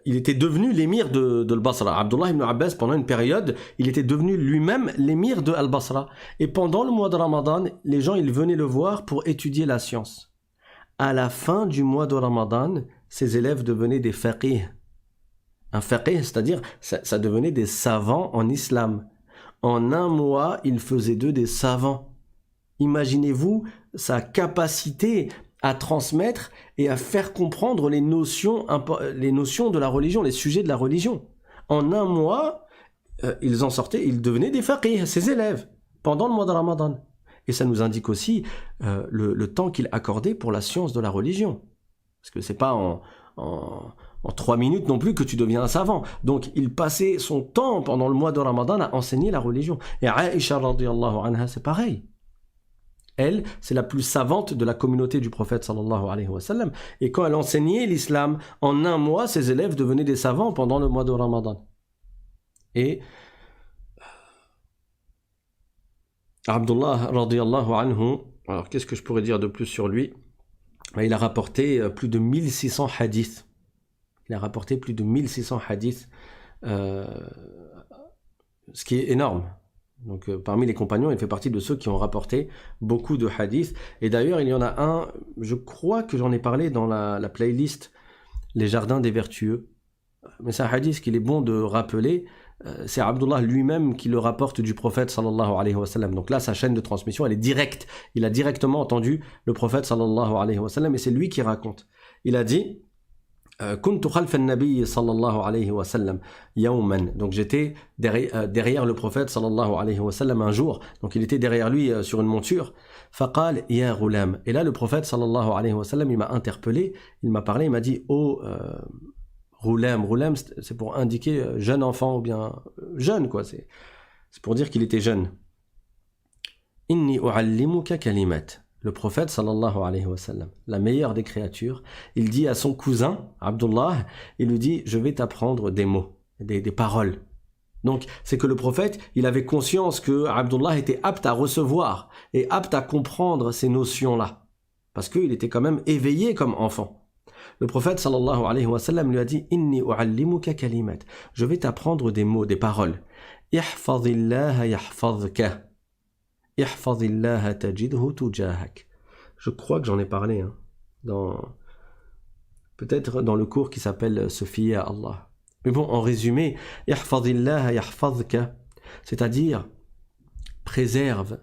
il était devenu l'émir de Al-Basra. Abdullah ibn Abbas, pendant une période, il était devenu lui-même l'émir de Al-Basra. Et pendant le mois de Ramadan, les gens, ils venaient le voir pour étudier la science. À la fin du mois de Ramadan, ses élèves devenaient des faqih. Un faqih, c'est-à-dire, ça devenait des savants en islam. En un mois, il faisait d'eux des savants. Imaginez-vous sa capacité à transmettre et à faire comprendre les notions de la religion, les sujets de la religion. En un mois, ils en sortaient, ils devenaient des faqih, ses élèves, pendant le mois de Ramadan. Et ça nous indique aussi le temps qu'il accordait pour la science de la religion. Parce que c'est pas en 3 minutes non plus que tu deviens un savant. Donc, il passait son temps pendant le mois de Ramadan à enseigner la religion. Et Aïcha radiyallahu anha, c'est pareil. Elle, c'est la plus savante de la communauté du prophète sallallahu alayhi wa sallam. Et quand elle enseignait l'islam, en un mois, ses élèves devenaient des savants pendant le mois de Ramadan. Et Abdullah radiyallahu anhu, alors qu'est-ce que je pourrais dire de plus sur lui? Il a rapporté plus de 1600 hadiths. Il a rapporté plus de 1600 hadiths, ce qui est énorme. Donc parmi les compagnons, il fait partie de ceux qui ont rapporté beaucoup de hadiths. Et d'ailleurs, il y en a un, je crois que j'en ai parlé dans la playlist Les Jardins des Vertueux. Mais c'est un hadith qu'il est bon de rappeler. C'est Abdullah lui-même qui le rapporte du prophète sallallahu alayhi wa sallam. Donc là, sa chaîne de transmission, elle est directe. Il a directement entendu le prophète sallallahu alayhi wa sallam et c'est lui qui raconte. Il a dit كنت خلف النبي صلى الله عليه وسلم يوما. Donc j'étais derrière le prophète sallallahu alayhi wa sallam un jour. Donc il était derrière lui sur une monture. فقال يا غلام. Et là le prophète sallallahu alayhi wa sallam il m'a interpellé, il m'a parlé, il m'a dit oh Ghulam, c'est pour indiquer jeune enfant ou bien jeune quoi, c'est pour dire qu'il était jeune. Inni u'allimuka kalimat. Le prophète sallallahu alayhi wa sallam, la meilleure des créatures, il dit à son cousin Abdullah, il lui dit je vais t'apprendre des mots, des paroles. Donc c'est que le prophète, il avait conscience que Abdullah était apte à recevoir et apte à comprendre ces notions-là parce qu'il était quand même éveillé comme enfant. Le prophète sallallahu alayhi wa sallam lui a dit Inni u'allimuka kalimat. Je vais t'apprendre des mots, des paroles. Ihfadhillaha yahfadhka. Ihfadhillaha tajidhu tujahak. Je crois que j'en ai parlé peut-être dans le cours qui s'appelle Se fier à Allah. Mais bon, en résumé, Ihfadhillaha yahfadhka, c'est-à-dire préserve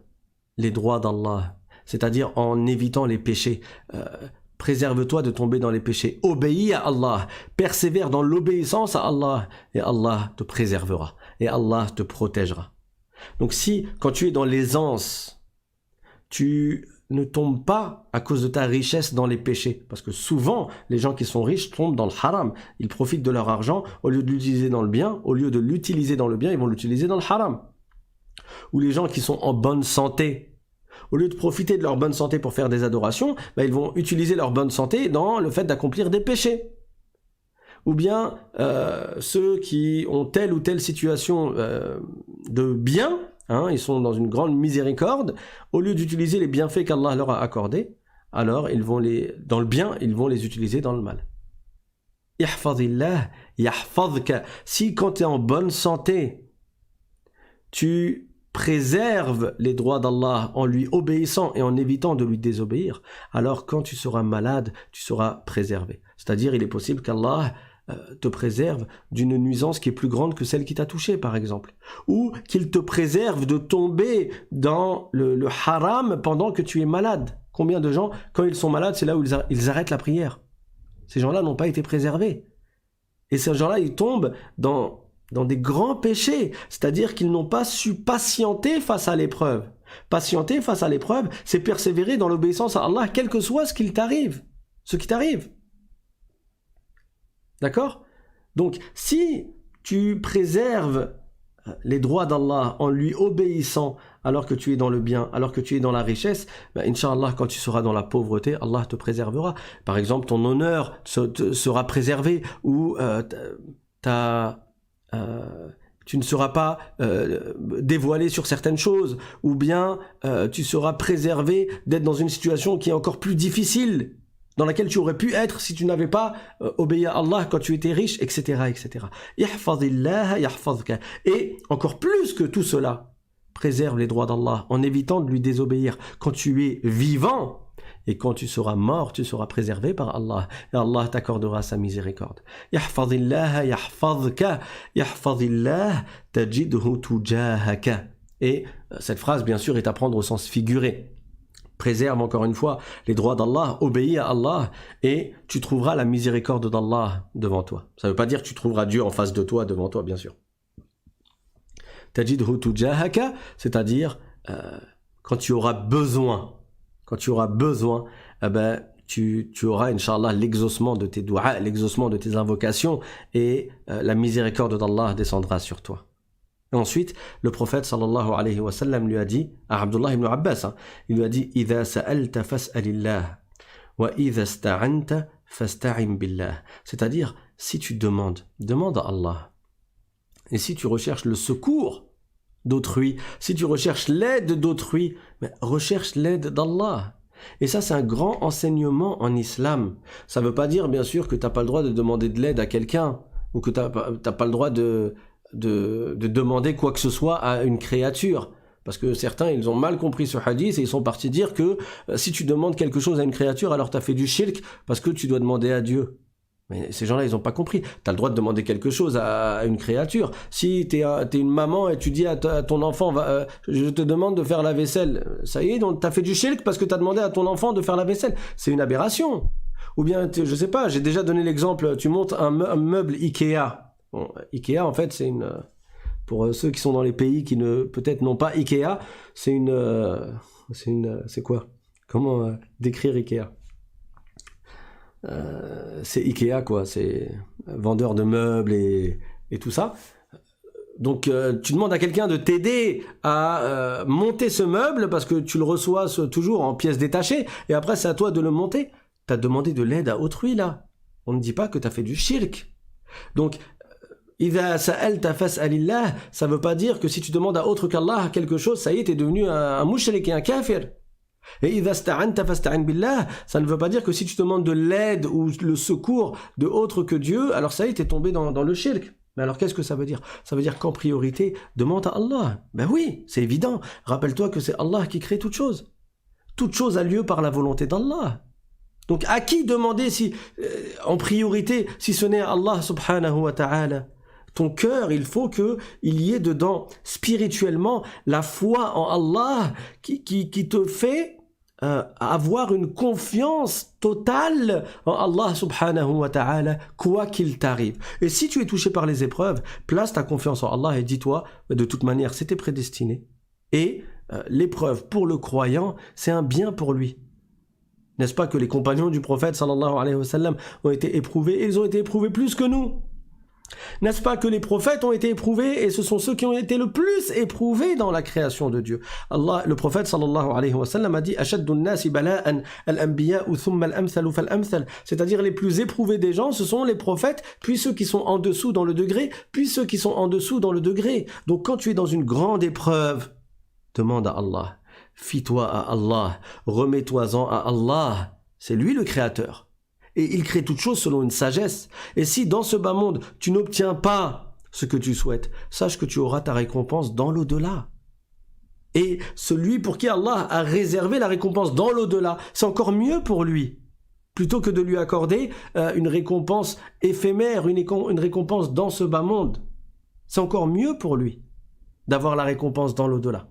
les droits d'Allah, c'est-à-dire en évitant les péchés. Préserve-toi de tomber dans les péchés. Obéis à Allah. Persévère dans l'obéissance à Allah. Et Allah te préservera. Et Allah te protégera. Donc si, quand tu es dans l'aisance, tu ne tombes pas à cause de ta richesse dans les péchés. Parce que souvent, les gens qui sont riches tombent dans le haram. Ils profitent de leur argent. Au lieu de l'utiliser dans le bien, au lieu de l'utiliser dans le bien, ils vont l'utiliser dans le haram. Ou les gens qui sont en bonne santé, au lieu de profiter de leur bonne santé pour faire des adorations, ils vont utiliser leur bonne santé dans le fait d'accomplir des péchés. Ou bien ceux qui ont telle ou telle situation de bien, ils sont dans une grande miséricorde, au lieu d'utiliser les bienfaits qu'Allah leur a accordés, alors ils vont dans le bien, ils vont les utiliser dans le mal. Ihfadhillah yahfadhka. Si quand tu es en bonne santé, tu préserve les droits d'Allah en lui obéissant et en évitant de lui désobéir, alors quand tu seras malade, tu seras préservé. C'est-à-dire, il est possible qu'Allah te préserve d'une nuisance qui est plus grande que celle qui t'a touché, par exemple. Ou qu'il te préserve de tomber dans le haram pendant que tu es malade. Combien de gens, quand ils sont malades, c'est là où ils arrêtent la prière. Ces gens-là n'ont pas été préservés. Et ces gens-là, ils tombent dans des grands péchés, c'est-à-dire qu'ils n'ont pas su patienter face à l'épreuve. Patienter face à l'épreuve, c'est persévérer dans l'obéissance à Allah, quel que soit ce qui t'arrive. D'accord? Donc, si tu préserves les droits d'Allah en lui obéissant alors que tu es dans le bien, alors que tu es dans la richesse, Inch'Allah, quand tu seras dans la pauvreté, Allah te préservera. Par exemple, ton honneur sera préservé ou tu ne seras pas dévoilé sur certaines choses, ou bien tu seras préservé d'être dans une situation qui est encore plus difficile, dans laquelle tu aurais pu être si tu n'avais pas obéi à Allah quand tu étais riche, etc., etc. Ihfadhillaha yahfadhka. Et encore plus que tout cela, préserve les droits d'Allah en évitant de lui désobéir quand tu es vivant. Et quand tu seras mort, tu seras préservé par Allah. Et Allah t'accordera sa miséricorde. Yahfadhillaha yahfadhka. Yahfadhillah tajidhu tujahaka. Et cette phrase, bien sûr, est à prendre au sens figuré. Préserve encore une fois les droits d'Allah, obéis à Allah, et tu trouveras la miséricorde d'Allah devant toi. Ça ne veut pas dire que tu trouveras Dieu en face de toi, devant toi, bien sûr. Tajidhu tujahaka, c'est-à-dire quand tu auras besoin. Quand tu auras besoin, tu auras, Inch'Allah, l'exaucement de tes doigts, l'exaucement de tes invocations, et la miséricorde d'Allah descendra sur toi. Et ensuite, le prophète sallallahu alayhi wa sallam lui a dit, à Abdullah ibn Abbas, il lui a dit, إِذَا سَأَلْتَ فَاسْأَلِ وَإِذَا اسْتَعَنْتَ فَاسْتَعِنْ بِاللَّهِ. C'est-à-dire, si tu demande à Allah. Et si tu recherches le secours, d'autrui, si tu recherches l'aide d'autrui, mais recherche l'aide d'Allah. Et ça, c'est un grand enseignement en islam. Ça ne veut pas dire, bien sûr, que tu n'as pas le droit de demander de l'aide à quelqu'un, ou que tu n'as pas le droit de demander quoi que ce soit à une créature. Parce que certains, ils ont mal compris ce hadith et ils sont partis dire que si tu demandes quelque chose à une créature, alors tu as fait du shirk parce que tu dois demander à Dieu. Mais ces gens-là, ils n'ont pas compris. Tu as le droit de demander quelque chose à une créature. Si tu es une maman et tu dis à ton enfant, je te demande de faire la vaisselle, ça y est, donc tu as fait du shirk parce que tu as demandé à ton enfant de faire la vaisselle. C'est une aberration. Ou bien, je sais pas, j'ai déjà donné l'exemple, tu montes un meuble Ikea. Bon, Ikea, en fait, c'est pour ceux qui sont dans les pays qui peut-être n'ont pas Ikea, c'est quoi? Comment décrire Ikea? C'est Ikea, quoi, c'est vendeur de meubles et tout ça. Donc tu demandes à quelqu'un de t'aider à monter ce meuble parce que tu le reçois toujours en pièces détachées et après c'est à toi de le monter. Tu as demandé de l'aide à autrui là. On ne dit pas que tu as fait du shirk. Donc إذا سألت فاسأل الله, ça veut pas dire que si tu demandes à autre qu'Allah quelque chose, ça y est, t'es devenu un mushrik et un kafir. Et إذا استعنت فاستعن بالله, ça ne veut pas dire que si tu demandes de l'aide ou le secours de autre que Dieu, alors ça y est, t'es tombé dans le shirk. Mais alors qu'est-ce que ça veut dire? Ça veut dire qu'en priorité, demande à Allah. Ben oui, c'est évident. Rappelle-toi que c'est Allah qui crée toute chose. Toute chose a lieu par la volonté d'Allah. Donc à qui demander en priorité si ce n'est à Allah subhanahu wa ta'ala? Ton cœur, il faut qu'il y ait dedans spirituellement la foi en Allah qui te fait avoir une confiance totale en Allah subhanahu wa ta'ala, quoi qu'il t'arrive. Et si tu es touché par les épreuves, place ta confiance en Allah et dis-toi, de toute manière, c'était prédestiné. Et l'épreuve pour le croyant, c'est un bien pour lui. N'est-ce pas que les compagnons du prophète sallallahu alayhi wa sallam ont été éprouvés, et ils ont été éprouvés plus que nous? N'est-ce pas que les prophètes ont été éprouvés et ce sont ceux qui ont été le plus éprouvés dans la création de Dieu? Allah, le prophète sallallahu alayhi wa sallam a dit Ashaddu an-nasi bala'an al-anbiya'u thumma al-amthalu fal-amthal, c'est-à-dire les plus éprouvés des gens, ce sont les prophètes, puis ceux qui sont en dessous dans le degré, puis ceux qui sont en dessous dans le degré. Donc quand tu es dans une grande épreuve, demande à Allah, fie-toi à Allah, remets-toi-en à Allah, c'est lui le créateur. Et il crée toutes choses selon une sagesse. Et si dans ce bas monde, tu n'obtiens pas ce que tu souhaites, sache que tu auras ta récompense dans l'au-delà. Et celui pour qui Allah a réservé la récompense dans l'au-delà, c'est encore mieux pour lui. Plutôt que de lui accorder une récompense éphémère, une récompense dans ce bas monde. C'est encore mieux pour lui d'avoir la récompense dans l'au-delà.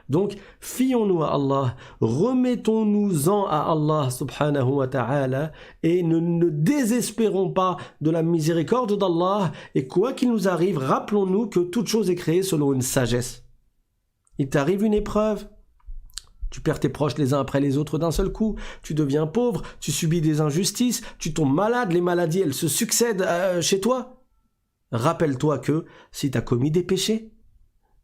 Donc, fions-nous à Allah, remettons-nous-en à Allah subhanahu wa ta'ala et ne désespérons pas de la miséricorde d'Allah et quoi qu'il nous arrive, rappelons-nous que toute chose est créée selon une sagesse. Il t'arrive une épreuve, tu perds tes proches les uns après les autres d'un seul coup, tu deviens pauvre, tu subis des injustices, tu tombes malade, les maladies elles se succèdent chez toi. Rappelle-toi que si tu as commis des péchés,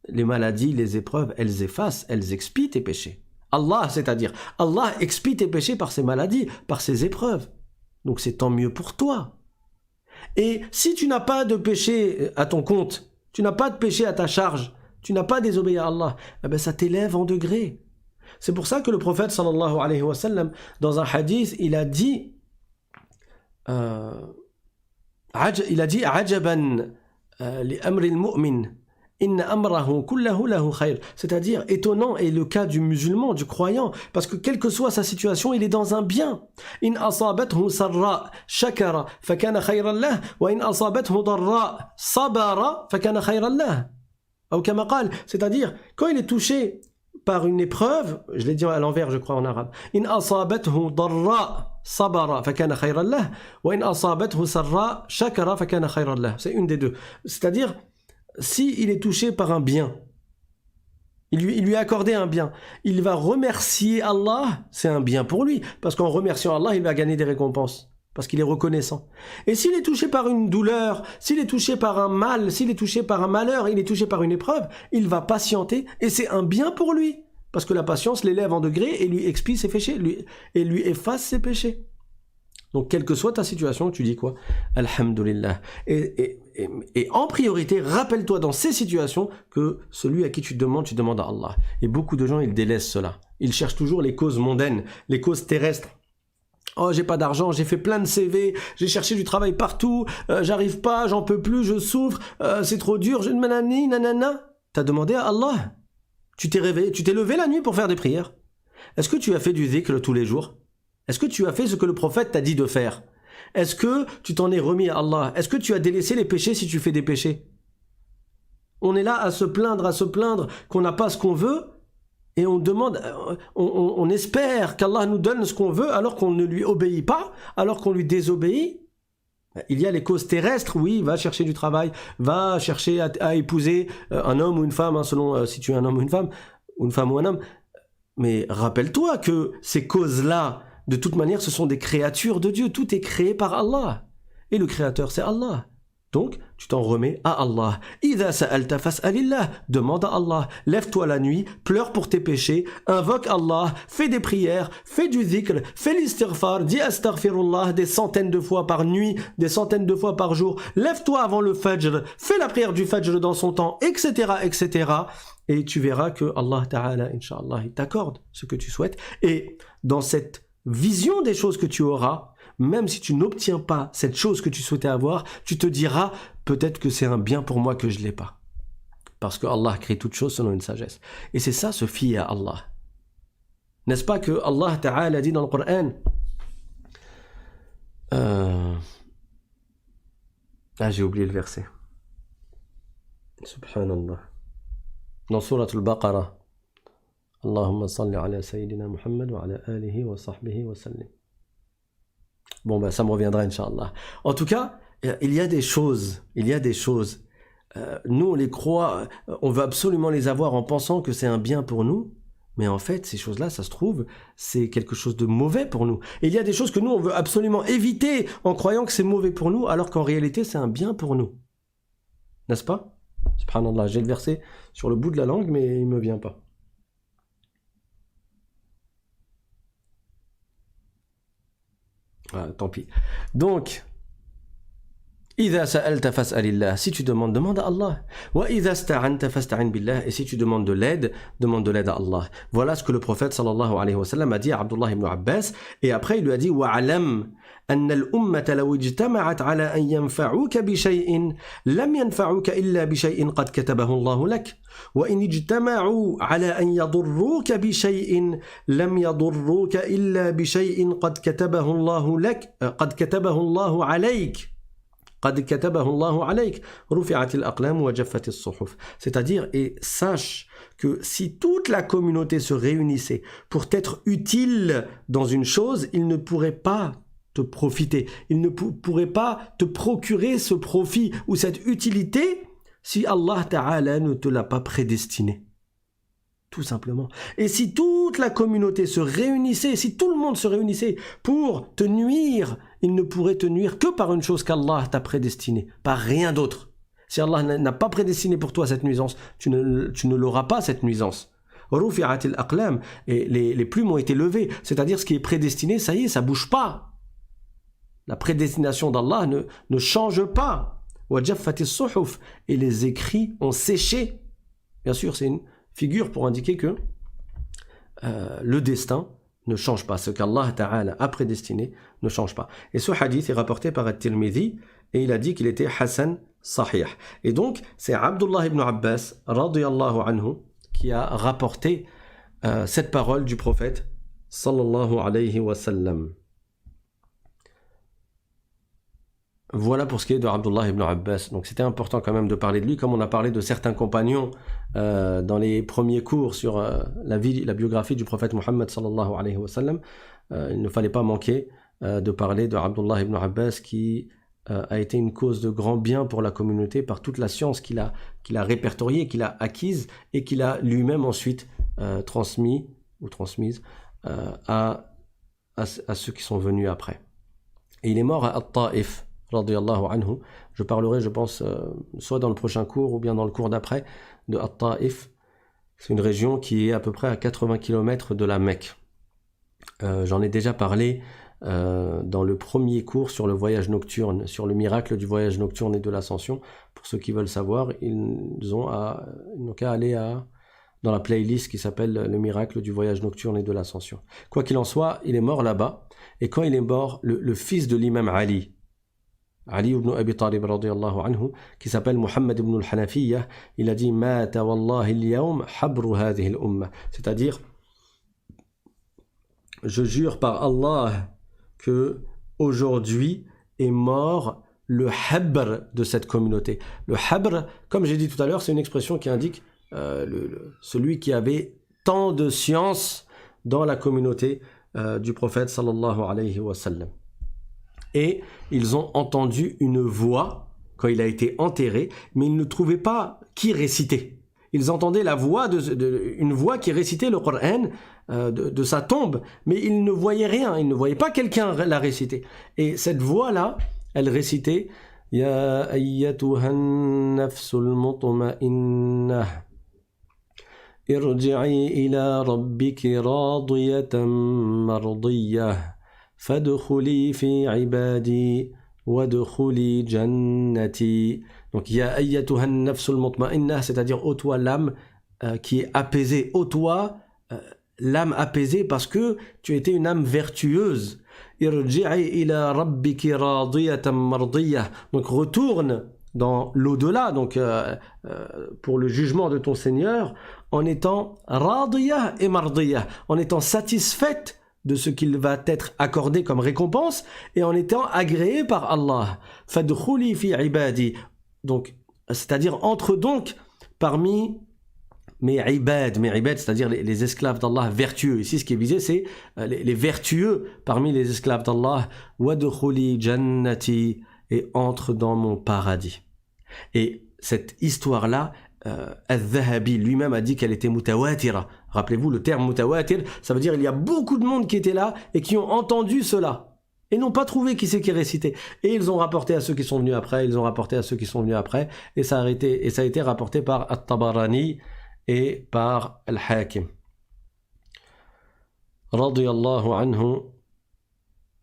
les maladies, les épreuves, elles effacent, elles expient tes péchés. Allah, c'est-à-dire, Allah expie tes péchés par ses maladies, par ses épreuves. Donc c'est tant mieux pour toi. Et si tu n'as pas de péché à ton compte, tu n'as pas de péché à ta charge, tu n'as pas désobéi à Allah, eh ben ça t'élève en degrés. C'est pour ça que le prophète sallallahu alayhi wa sallam, dans un hadith, il a dit Ajaban li amri al-mu'min. C'est-à-dire, étonnant est le cas du musulman, du croyant, parce que quelle que soit sa situation, il est dans un bien. In asabathu sarra shakara fakana khayran lah wa in asabathu darra sabara fakana khayran lah. Ou kama qal, c'est-à-dire, quand il est touché par une épreuve, je l'ai dit à l'envers, je crois en arabe. In asabathu darra sabara fakana khayran lah wa in asabathu sarra shakara fakana khayran lah. C'est une des deux. C'est-à-dire, si il est touché par un bien, il lui a accordé un bien, il va remercier Allah, c'est un bien pour lui, parce qu'en remerciant Allah, il va gagner des récompenses, parce qu'il est reconnaissant. Et s'il est touché par une douleur, s'il est touché par un mal, s'il est touché par un malheur, il est touché par une épreuve, il va patienter, et c'est un bien pour lui, parce que la patience l'élève en degré et lui expie ses péchés, et lui efface ses péchés. Donc, quelle que soit ta situation, tu dis quoi? Alhamdulillah. Et Et en priorité, rappelle-toi dans ces situations que celui à qui tu demandes à Allah. Et beaucoup de gens, ils délaissent cela. Ils cherchent toujours les causes mondaines, les causes terrestres. Oh, j'ai pas d'argent, j'ai fait plein de CV, j'ai cherché du travail partout, j'arrive pas, j'en peux plus, je souffre, c'est trop dur, je nanani, nanana. T'as demandé à Allah. Tu t'es réveillé, tu t'es levé la nuit pour faire des prières. Est-ce que tu as fait du dhikr tous les jours? Est-ce que tu as fait ce que le prophète t'a dit de faire? Est-ce que tu t'en es remis à Allah? Est-ce que tu as délaissé les péchés si tu fais des péchés? On est là à se plaindre qu'on n'a pas ce qu'on veut, et on demande, on espère qu'Allah nous donne ce qu'on veut alors qu'on ne lui obéit pas, alors qu'on lui désobéit. Il y a les causes terrestres, oui, va chercher du travail, va chercher à épouser un homme ou une femme, hein, selon si tu es un homme ou une femme ou un homme. Mais rappelle-toi que ces causes-là, de toute manière, ce sont des créatures de Dieu. Tout est créé par Allah. Et le créateur, c'est Allah. Donc, tu t'en remets à Allah. Idha sa'alta fas'alillah. Demande à Allah. Lève-toi la nuit, pleure pour tes péchés, invoque Allah, fais des prières, fais du dhikr, fais l'istighfar, dis astaghfirullah des centaines de fois par nuit, des centaines de fois par jour. Lève-toi avant le fajr, fais la prière du fajr dans son temps, etc., etc. Et tu verras que Allah Ta'ala, Inch'Allah, il t'accorde ce que tu souhaites. Et dans cette vision des choses que tu auras, même si tu n'obtiens pas cette chose que tu souhaitais avoir, tu te diras peut-être que c'est un bien pour moi que je ne l'ai pas. Parce que Allah crée toutes choses selon une sagesse. Et c'est ça, se fier à Allah. N'est-ce pas que Allah Ta'ala dit dans le Coran j'ai oublié le verset. Subhanallah. Dans Surat al-Baqarah. Allahumma salli ala Sayyidina Muhammad wa ala alihi wa sahbihi wa sallim. Bon, ben ça me reviendra, Inch'Allah. En tout cas, il y a des choses. Nous, on les croit, on veut absolument les avoir en pensant que c'est un bien pour nous. Mais en fait, ces choses-là, ça se trouve, c'est quelque chose de mauvais pour nous. Et il y a des choses que nous, on veut absolument éviter en croyant que c'est mauvais pour nous, alors qu'en réalité, c'est un bien pour nous. N'est-ce pas? Subhanallah, j'ai le verset sur le bout de la langue, mais il ne me vient pas. Ah, tant pis. Donc, إذا سألت فاسأل الله. Si tu demandes, demande à Allah. وإذا استعنت فاستعن بالله. Et si tu demandes de l'aide à Allah. Voilà ce que le prophète sallallahu alayhi wa sallam a dit à Abdullah ibn Abbas. Et après, il lui a dit وَعَلَمْ أن الأمة لو اجتمعت على أن ينفعوك بشيء لم ينفعوك إلا بشيء قد كتبه الله لك وإن اجتمعوا على أن يضروك بشيء لم يضروك إلا بشيء قد كتبه الله لك قد كتبه الله عليك قد كتبه الله عليك رفعت الأقلام وجفت الصحف. C'est-à-dire, et sache que si toute la communauté se réunissait pour t'être utile dans une chose, ils ne pourraient pas te profiter, ils ne pourraient pas te procurer ce profit ou cette utilité si Allah Ta'ala ne te l'a pas prédestiné. Tout simplement. Et si toute la communauté se réunissait, si tout le monde se réunissait pour te nuire, il ne pourrait te nuire que par une chose qu'Allah t'a prédestinée, par rien d'autre. Si Allah n'a pas prédestiné pour toi cette nuisance, tu ne l'auras pas cette nuisance. Rufi'at al-aqlam, et les plumes ont été levées, c'est-à-dire ce qui est prédestiné, ça y est, ça bouge pas. La prédestination d'Allah ne change pas. Wajaffat as-suhuf, et les écrits ont séché. Bien sûr, c'est une figure pour indiquer que le destin ne change pas. Ce qu'Allah Ta'ala a prédestiné ne change pas. Et ce hadith est rapporté par At-Tirmidhi et il a dit qu'il était Hassan Sahih. Et donc, c'est Abdullah ibn Abbas radiyallahu anhu qui a rapporté cette parole du prophète sallallahu alayhi wa sallam. Voilà pour ce qui est de Abdullah ibn Abbas. Donc c'était important quand même de parler de lui, comme on a parlé de certains compagnons dans les premiers cours sur la biographie du prophète Muhammad sallallahu alayhi wa sallam. Il ne fallait pas manquer de parler de Abdullah ibn Abbas qui a été une cause de grand bien pour la communauté par toute la science qu'il a répertoriée, qu'il a acquise et qu'il a lui-même ensuite transmise à ceux qui sont venus après. Et il est mort à At-Ta'if. Radiyallahu anhu. Je parlerai, je pense, soit dans le prochain cours ou bien dans le cours d'après, de At-Ta'if. C'est une région qui est à peu près à 80 km de la Mecque. J'en ai déjà parlé dans le premier cours sur le voyage nocturne, sur le miracle du voyage nocturne et de l'ascension. Pour ceux qui veulent savoir, ils n'ont qu'à aller dans la playlist qui s'appelle le miracle du voyage nocturne et de l'ascension. Quoi qu'il en soit, il est mort là-bas, et quand il est mort, le fils de l'imam Ali ibn Abi Talib radiyallahu anhu, qui s'appelle Muhammad ibn al-Hanafiyyah, il a dit Mata wallahi al-yawm habru hadhihi al-umma, c'est-à-dire je jure par Allah que aujourd'hui est mort le habr de cette communauté. Le habr, comme j'ai dit tout à l'heure, c'est une expression qui indique celui qui avait tant de science dans la communauté du prophète sallallahu alayhi wa sallam. Et ils ont entendu une voix quand il a été enterré, mais ils ne trouvaient pas qui récitait. Ils entendaient la voix une voix qui récitait le Coran de sa tombe, mais ils ne voyaient rien, ils ne voyaient pas quelqu'un la réciter. Et cette voix-là, elle récitait « Ya ayyatuhan nafsul mutma'innah irji'i ila rabbiki radiyatan mardiyah fadkhuli fi ibadi wadkhuli jannati » Donc, Ya ayyatuhan nafsul mutma'innah, c'est-à-dire ô toi l'âme qui est apaisée, ô toi l'âme apaisée parce que tu étais une âme vertueuse. Irji'i ila rabbiki radiyatan mardiyah. Donc retourne dans l'au-delà, donc pour le jugement de ton Seigneur, en étant radiyah et mardiyah, en étant satisfaite de ce qu'il va t'être accordé comme récompense et en étant agréé par Allah. Fadkhuli fi ibadi. Donc, c'est-à-dire entre donc parmi mes ibad, c'est-à-dire les esclaves d'Allah vertueux. Ici, ce qui est visé, c'est les vertueux parmi les esclaves d'Allah. Wadkhuli jannati, et entre dans mon paradis. Et cette histoire-là, Al-Dhahabi lui-même a dit qu'elle était mutawatira. Rappelez-vous, le terme mutawatir, ça veut dire il y a beaucoup de monde qui était là et qui ont entendu cela et n'ont pas trouvé qui c'est qui récitait. Et ils ont rapporté à ceux qui sont venus après, et ça a été rapporté par At-Tabarani et par Al-Hakim. Radiyallahu anhu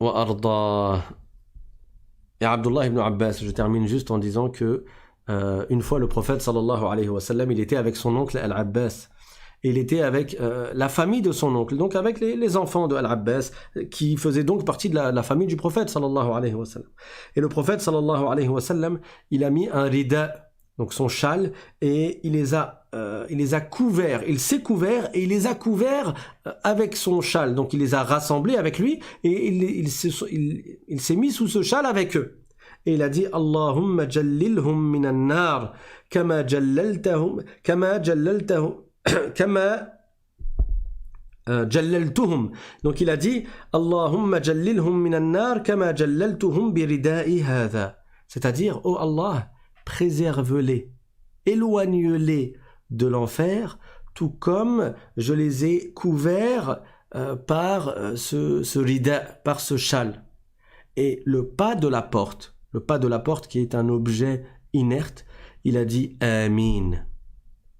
wa arda. Et Abdullah ibn Abbas, je termine juste en disant que une fois le prophète sallallahu alayhi wa sallam, il était avec son oncle Al-Abbas. Il était avec la famille de son oncle, donc avec les enfants de Al-Abbas, qui faisaient donc partie de la famille du prophète sallallahu alayhi wa sallam. Et le prophète sallallahu alayhi wa sallam, il a mis un rida, donc son châle, et il les a couverts, il s'est couvert et il les a couverts avec son châle. Donc il les a rassemblés avec lui et il s'est mis sous ce châle avec eux. Et il a dit Allahumma jallilhum minan nar kama jallaltuhum jallaltuhum. Donc il a dit Allahumma jallilhum minan nar kama jallaltuhum bi ridai hadha. C'est-à-dire, oh Allah, préserve-les, éloigne-les de l'enfer, tout comme je les ai couverts par ce rida, par ce châle. Et le pas de la porte qui est un objet inerte, il a dit Amin.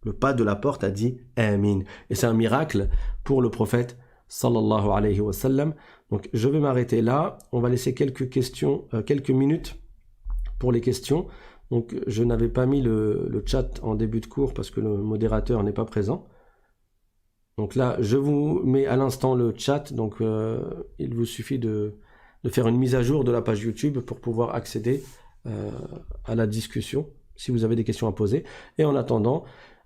Le pas de la porte a dit Amin. Et c'est un miracle pour le prophète sallallahu alayhi wa sallam. Donc je vais m'arrêter là. On va laisser quelques questions, quelques minutes pour les questions. Donc je n'avais pas mis le chat en début de cours parce que le modérateur n'est pas présent. Donc là, je vous mets à l'instant le chat. Donc il vous suffit de faire une mise à jour de la page YouTube pour pouvoir accéder à la discussion si vous avez des questions à poser. Et en attendant,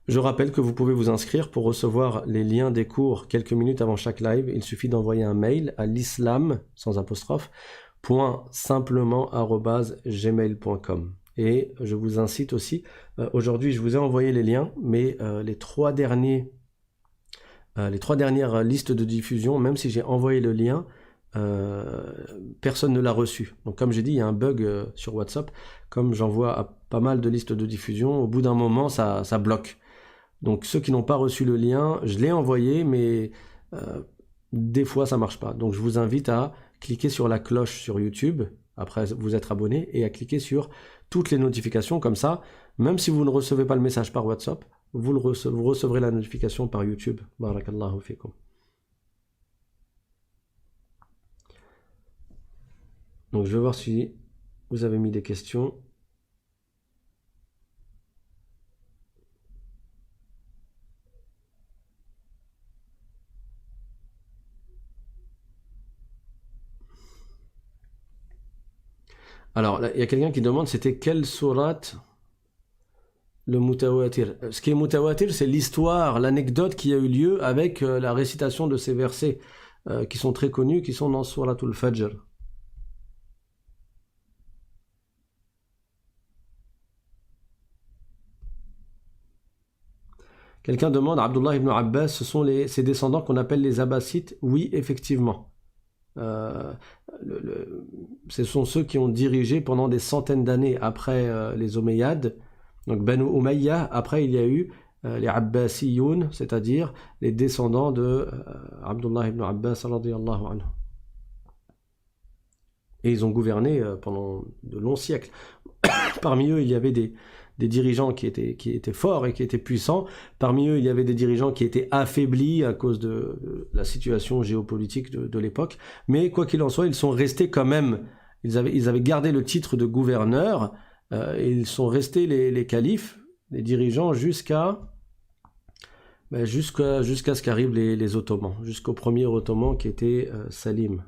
je rappelle que vous pouvez vous inscrire pour recevoir les liens des cours quelques minutes avant chaque live. Il suffit d'envoyer un mail à l'islam, sans apostrophe, .simplement@gmail.com. Et je vous incite aussi, aujourd'hui je vous ai envoyé les liens, mais les trois dernières listes de diffusion, même si j'ai envoyé le lien, personne ne l'a reçu. Donc comme j'ai dit, il y a un bug sur WhatsApp. Comme j'envoie à pas mal de listes de diffusion, au bout d'un moment ça bloque. Donc ceux qui n'ont pas reçu le lien, je l'ai envoyé, mais des fois ça marche pas. Donc je vous invite à cliquer sur la cloche sur YouTube, après vous être abonné, et à cliquer sur toutes les notifications, comme ça, même si vous ne recevez pas le message par WhatsApp, vous recevrez la notification par YouTube. Barakallahu fikum. Donc je vais voir si vous avez mis des questions. Alors, il y a quelqu'un qui demande c'était quelle sourate le mutawatir. Ce qui est mutawatir, c'est l'histoire, l'anecdote qui a eu lieu avec la récitation de ces versets qui sont très connus, qui sont dans Suratul Fajr. Quelqu'un demande, Abdullah ibn Abbas, ce sont ces descendants qu'on appelle les Abbassites? Oui, effectivement. Euh, ce sont ceux qui ont dirigé pendant des centaines d'années après les Omeyyades. Donc Banu Umayya, après il y a eu les Abbasiyoun, c'est-à-dire les descendants de Abdullah ibn Abbas radiyallahu anhu. Et ils ont gouverné pendant de longs siècles. Parmi eux, il y avait des dirigeants qui étaient forts et qui étaient puissants. Parmi eux, il y avait des dirigeants qui étaient affaiblis à cause de la situation géopolitique de l'époque. Mais quoi qu'il en soit, ils sont restés quand même. Ils avaient gardé le titre de gouverneur et ils sont restés les califes, les dirigeants jusqu'à ce qu'arrivent les Ottomans, jusqu'au premier Ottoman qui était Salim.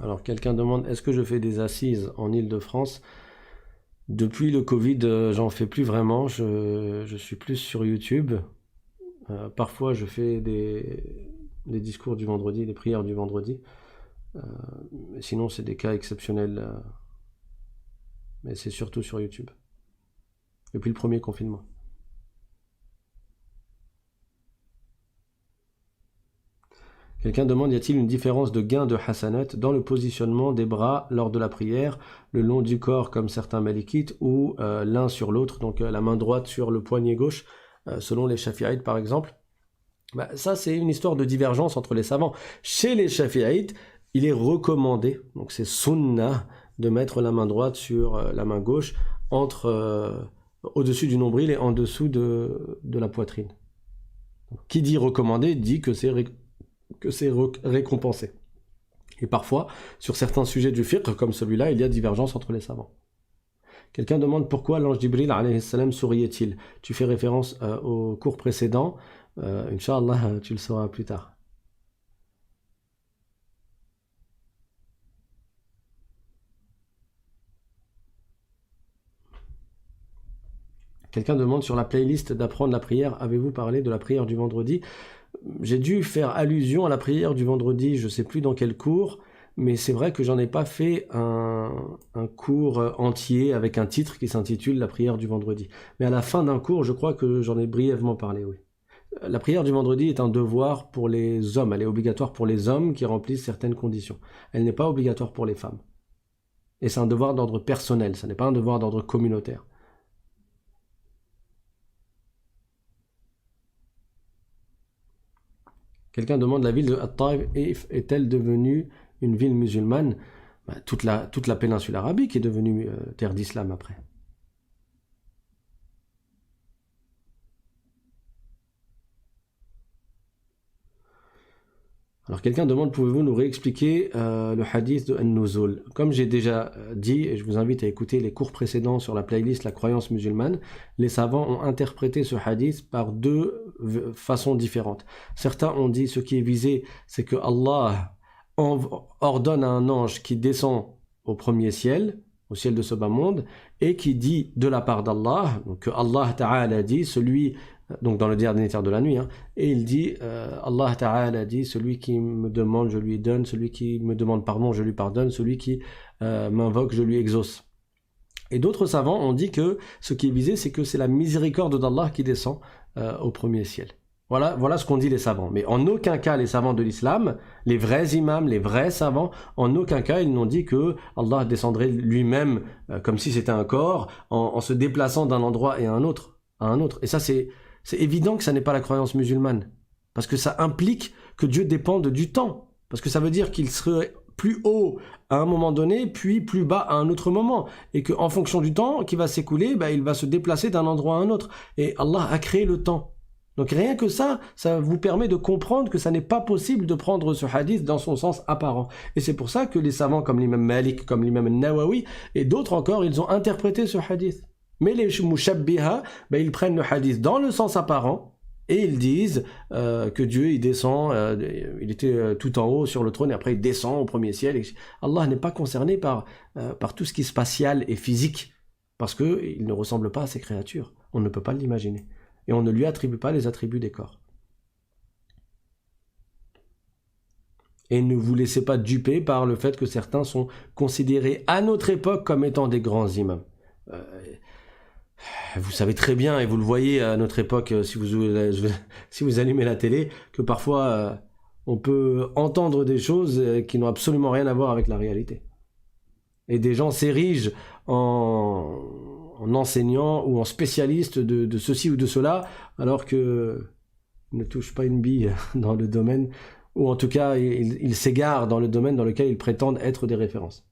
Alors, quelqu'un demande, est-ce que je fais des assises en Île-de-France? Depuis le Covid, j'en fais plus vraiment. Je suis plus sur YouTube. Parfois, je fais des discours du vendredi, des prières du vendredi. Sinon, c'est des cas exceptionnels. Mais c'est surtout sur YouTube. Depuis le premier confinement. Quelqu'un demande, y a-t-il une différence de gain de hasanat dans le positionnement des bras lors de la prière, le long du corps comme certains malikites, ou l'un sur l'autre, donc la main droite sur le poignet gauche, selon les shafi'ites par exemple? Ça, c'est une histoire de divergence entre les savants. Chez les shafi'ites, il est recommandé, donc c'est sunnah, de mettre la main droite sur la main gauche, au-dessus du nombril et en dessous de la poitrine. Qui dit recommandé dit que c'est récompensé. Et parfois, sur certains sujets du fiqh, comme celui-là, il y a divergence entre les savants. Quelqu'un demande pourquoi l'ange Jibril alayhi salam souriait-il? Tu fais référence au cours précédent. Inch'Allah, tu le sauras plus tard. Quelqu'un demande sur la playlist d'apprendre la prière, avez-vous parlé de la prière du vendredi? J'ai dû faire allusion à la prière du vendredi, je ne sais plus dans quel cours, mais c'est vrai que j'en ai pas fait un cours entier avec un titre qui s'intitule la prière du vendredi. Mais à la fin d'un cours, je crois que j'en ai brièvement parlé, oui. La prière du vendredi est un devoir pour les hommes, elle est obligatoire pour les hommes qui remplissent certaines conditions. Elle n'est pas obligatoire pour les femmes. Et c'est un devoir d'ordre personnel, ce n'est pas un devoir d'ordre communautaire. Quelqu'un demande la ville de At-Taïf est-elle devenue une ville musulmane? Toute la péninsule arabique est devenue terre d'islam après. Alors quelqu'un demande, pouvez-vous nous réexpliquer le hadith de An-Nuzul? Comme j'ai déjà dit, et je vous invite à écouter les cours précédents sur la playlist La croyance musulmane, les savants ont interprété ce hadith par deux façons différentes. Certains ont dit ce qui est visé, c'est que Allah ordonne à un ange qui descend au premier ciel, au ciel de ce bas monde, et qui dit de la part d'Allah, donc que Allah Ta'ala dit, donc dans le dernier tiers de la nuit, et il dit, Allah Ta'ala dit, celui qui me demande, je lui donne, celui qui me demande pardon, je lui pardonne, celui qui m'invoque, je lui exauce. Et d'autres savants ont dit que ce qui est visé, c'est que c'est la miséricorde d'Allah qui descend au premier ciel. Voilà ce qu'ont dit les savants. Mais en aucun cas, les savants de l'islam, les vrais imams, les vrais savants, en aucun cas, ils n'ont dit que Allah descendrait lui-même comme si c'était un corps, en se déplaçant d'un endroit à un autre. Et ça, c'est évident que ça n'est pas la croyance musulmane. Parce que ça implique que Dieu dépende du temps. Parce que ça veut dire qu'il serait plus haut à un moment donné, puis plus bas à un autre moment. Et qu'en fonction du temps qui va s'écouler, il va se déplacer d'un endroit à un autre. Et Allah a créé le temps. Donc rien que ça vous permet de comprendre que ça n'est pas possible de prendre ce hadith dans son sens apparent. Et c'est pour ça que les savants comme l'imam Malik, comme l'imam Nawawi et d'autres encore, ils ont interprété ce hadith. Mais les mushabbiha, ils prennent le hadith dans le sens apparent et ils disent que Dieu il descend, il était tout en haut sur le trône et après il descend au premier ciel. Allah n'est pas concerné par tout ce qui est spatial et physique parce qu'il ne ressemble pas à ces créatures. On ne peut pas l'imaginer. Et on ne lui attribue pas les attributs des corps. Et ne vous laissez pas duper par le fait que certains sont considérés à notre époque comme étant des grands imams. Vous savez très bien, et vous le voyez à notre époque, si vous allumez la télé, que parfois on peut entendre des choses qui n'ont absolument rien à voir avec la réalité. Et des gens s'érigent en enseignant ou en spécialiste de ceci ou de cela, alors que ne touche pas une bille dans le domaine, ou en tout cas, ils s'égarent dans le domaine dans lequel ils prétendent être des références.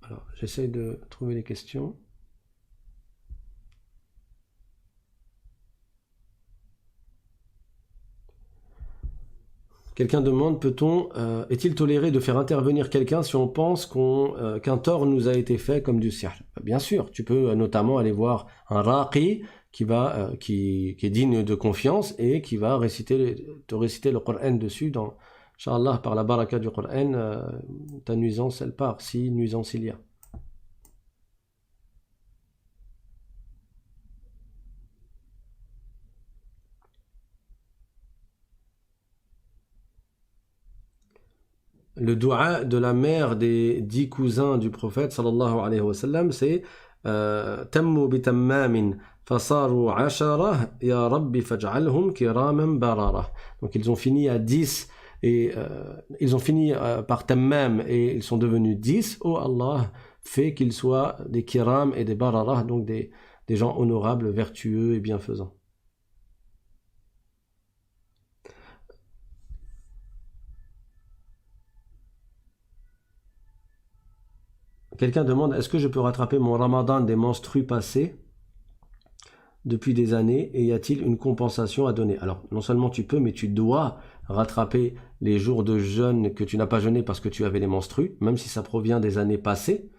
Alors, j'essaie de trouver les questions. Quelqu'un demande, est-il toléré de faire intervenir quelqu'un si on pense qu'un tort nous a été fait comme du sihr? Bien sûr, tu peux notamment aller voir un raqi qui est digne de confiance et qui va te réciter le Coran dessus. Inch'Allah, par la baraka du Coran, ta nuisance, elle part, si nuisance il y a. Le dua de la mère des 10 cousins du prophète sallallahu alayhi wa sallam, c'est tammu bitammamin fasaru ashara ya rabbi faj'alhum kiraman barara. Donc ils ont fini à 10 et ils ont fini par tammam et ils sont devenus 10. Oh Allah, fait qu'ils soient des kiram et des barara, donc des gens honorables, vertueux et bienfaisants. Quelqu'un demande, est-ce que je peux rattraper mon ramadan des menstrues passés depuis des années et y a-t-il une compensation à donner? Alors, non seulement tu peux, mais tu dois rattraper les jours de jeûne que tu n'as pas jeûné parce que tu avais les menstrues, même si ça provient des années passées.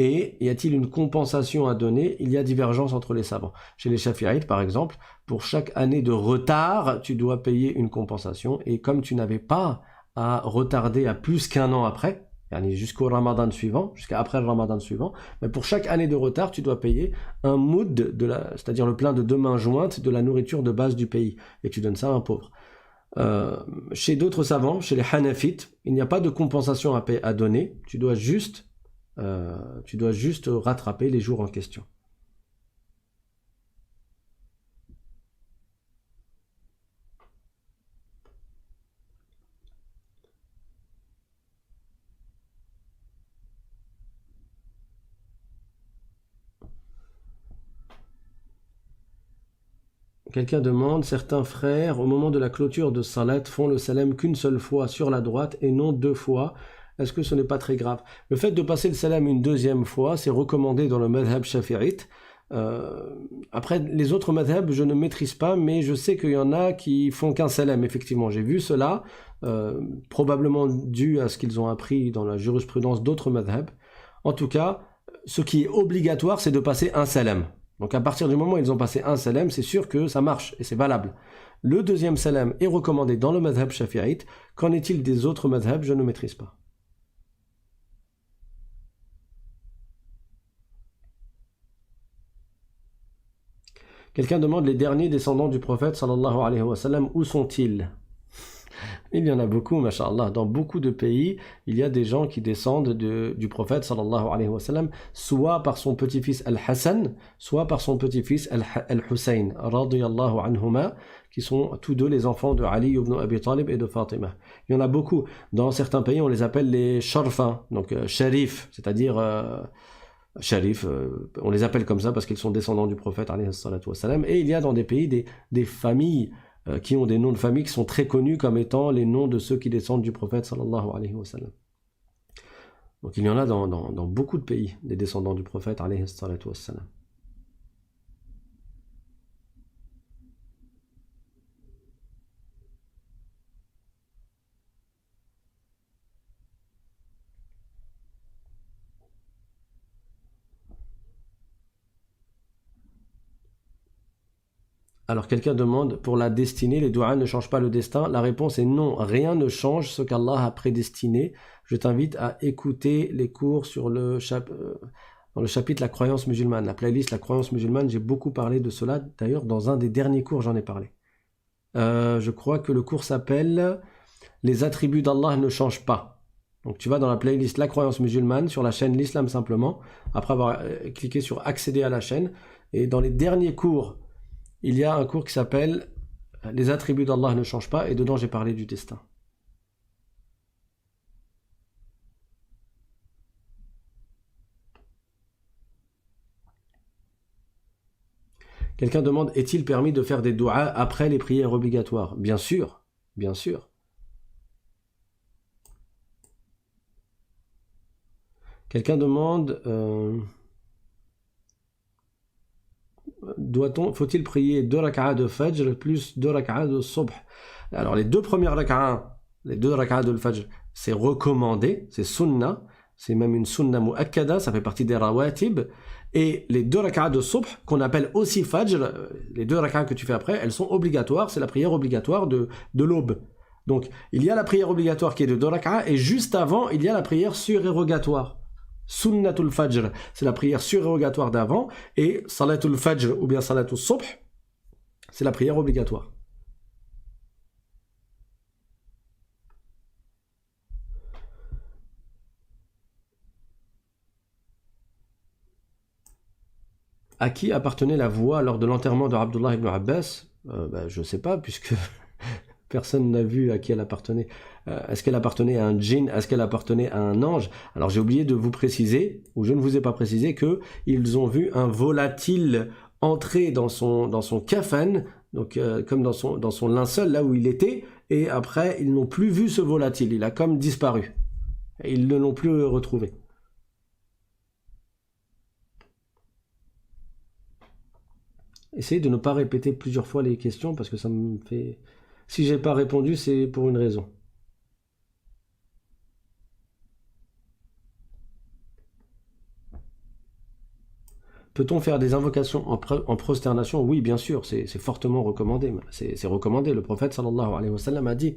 Et y a-t-il une compensation à donner? Il y a divergence entre les savants. Chez les Shafi'ites, par exemple, pour chaque année de retard, tu dois payer une compensation. Et comme tu n'avais pas à retarder à plus qu'un an après, jusqu'au ramadan suivant, jusqu'à après le ramadan suivant, mais pour chaque année de retard, tu dois payer un moud, c'est-à-dire le plein de 2 mains jointes de la nourriture de base du pays. Et tu donnes ça à un pauvre. Chez d'autres savants, chez les Hanafites, il n'y a pas de compensation à donner. Tu dois juste rattraper les jours en question. Quelqu'un demande, certains frères, au moment de la clôture de Salat, font le salam qu'une seule fois sur la droite et non 2 fois. Est-ce que ce n'est pas très grave? Le fait de passer le salam une 2e fois, c'est recommandé dans le madhab shafi'ite. Après, les autres madhabs, je ne maîtrise pas, mais je sais qu'il y en a qui font qu'un salam, effectivement. J'ai vu cela, probablement dû à ce qu'ils ont appris dans la jurisprudence d'autres madhabs. En tout cas, ce qui est obligatoire, c'est de passer un salam. Donc à partir du moment où ils ont passé un salam, c'est sûr que ça marche et c'est valable. Le 2e salam est recommandé dans le madhab shafi'ite. Qu'en est-il des autres madhabs? Je ne maîtrise pas. Quelqu'un demande, les derniers descendants du prophète sallallahu alayhi wa sallam, où sont-ils? Il y en a beaucoup, masha'Allah. Dans beaucoup de pays, il y a des gens qui descendent du prophète, sallallahu alayhi wa sallam, soit par son petit-fils Al-Hassan, soit par son petit-fils Al-Hussein, radiyallahu anhuma, qui sont tous deux les enfants de Ali ibn Abi Talib et de Fatima. Il y en a beaucoup. Dans certains pays, on les appelle les sharfins, donc sharif, c'est-à-dire sharif, on les appelle comme ça parce qu'ils sont descendants du prophète, alayhi salatu wa salam. Et il y a dans des pays des familles qui ont des noms de famille qui sont très connus comme étant les noms de ceux qui descendent du prophète, sallallahu alayhi wa sallam. Donc il y en a dans beaucoup de pays, des descendants du prophète, alayhi salatu wa salam. Alors quelqu'un demande, pour la destinée, les doigts ne changent pas le destin? La réponse est non, rien ne change ce qu'Allah a prédestiné. Je t'invite à écouter les cours sur dans le chapitre La croyance musulmane, la playlist La croyance musulmane, j'ai beaucoup parlé de cela, d'ailleurs dans un des derniers cours j'en ai parlé. Je crois que le cours s'appelle Les attributs d'Allah ne changent pas. Donc tu vas dans la playlist La croyance musulmane sur la chaîne L'Islam simplement, après avoir cliqué sur accéder à la chaîne, et dans les derniers cours, il y a un cours qui s'appelle Les attributs d'Allah ne changent pas, et dedans j'ai parlé du destin. Quelqu'un demande, est-il permis de faire des doigts après les prières obligatoires? Bien sûr, bien sûr. Quelqu'un demande, faut-il prier 2 rak'ahs de Fajr plus 2 rak'ahs de Subh? Alors les deux premières rak'ahs, les 2 rak'ahs de Fajr, c'est recommandé, c'est sunnah, c'est même une sunnah mu'akkada, ça fait partie des rawatib. Et les 2 rak'ahs de Subh, qu'on appelle aussi Fajr, les 2 rak'ahs que tu fais après, elles sont obligatoires, c'est la prière obligatoire de l'aube. Donc il y a la prière obligatoire qui est de 2 rak'ahs, et juste avant, il y a la prière surérogatoire. Sunnatul Fajr, c'est la prière surérogatoire d'avant, et Salatul Fajr ou bien Salatul Subh, c'est la prière obligatoire. À qui appartenait la voix lors de l'enterrement de Abdullah ibn Abbas? Je ne sais pas, puisque personne n'a vu à qui elle appartenait. Est-ce qu'elle appartenait à un djinn? Est-ce qu'elle appartenait à un ange? Alors j'ai oublié de vous préciser, ou je ne vous ai pas précisé, qu'ils ont vu un volatile entrer dans son kafan, donc comme dans son linceul, là où il était, et après ils n'ont plus vu ce volatile, il a comme disparu. Et ils ne l'ont plus retrouvé. Essayez de ne pas répéter plusieurs fois les questions, parce que ça me fait... Si j'ai pas répondu, c'est pour une raison. Peut-on faire des invocations en prosternation? Oui, bien sûr, c'est fortement recommandé. C'est recommandé. Le prophète sallallahu alayhi wa sallam a dit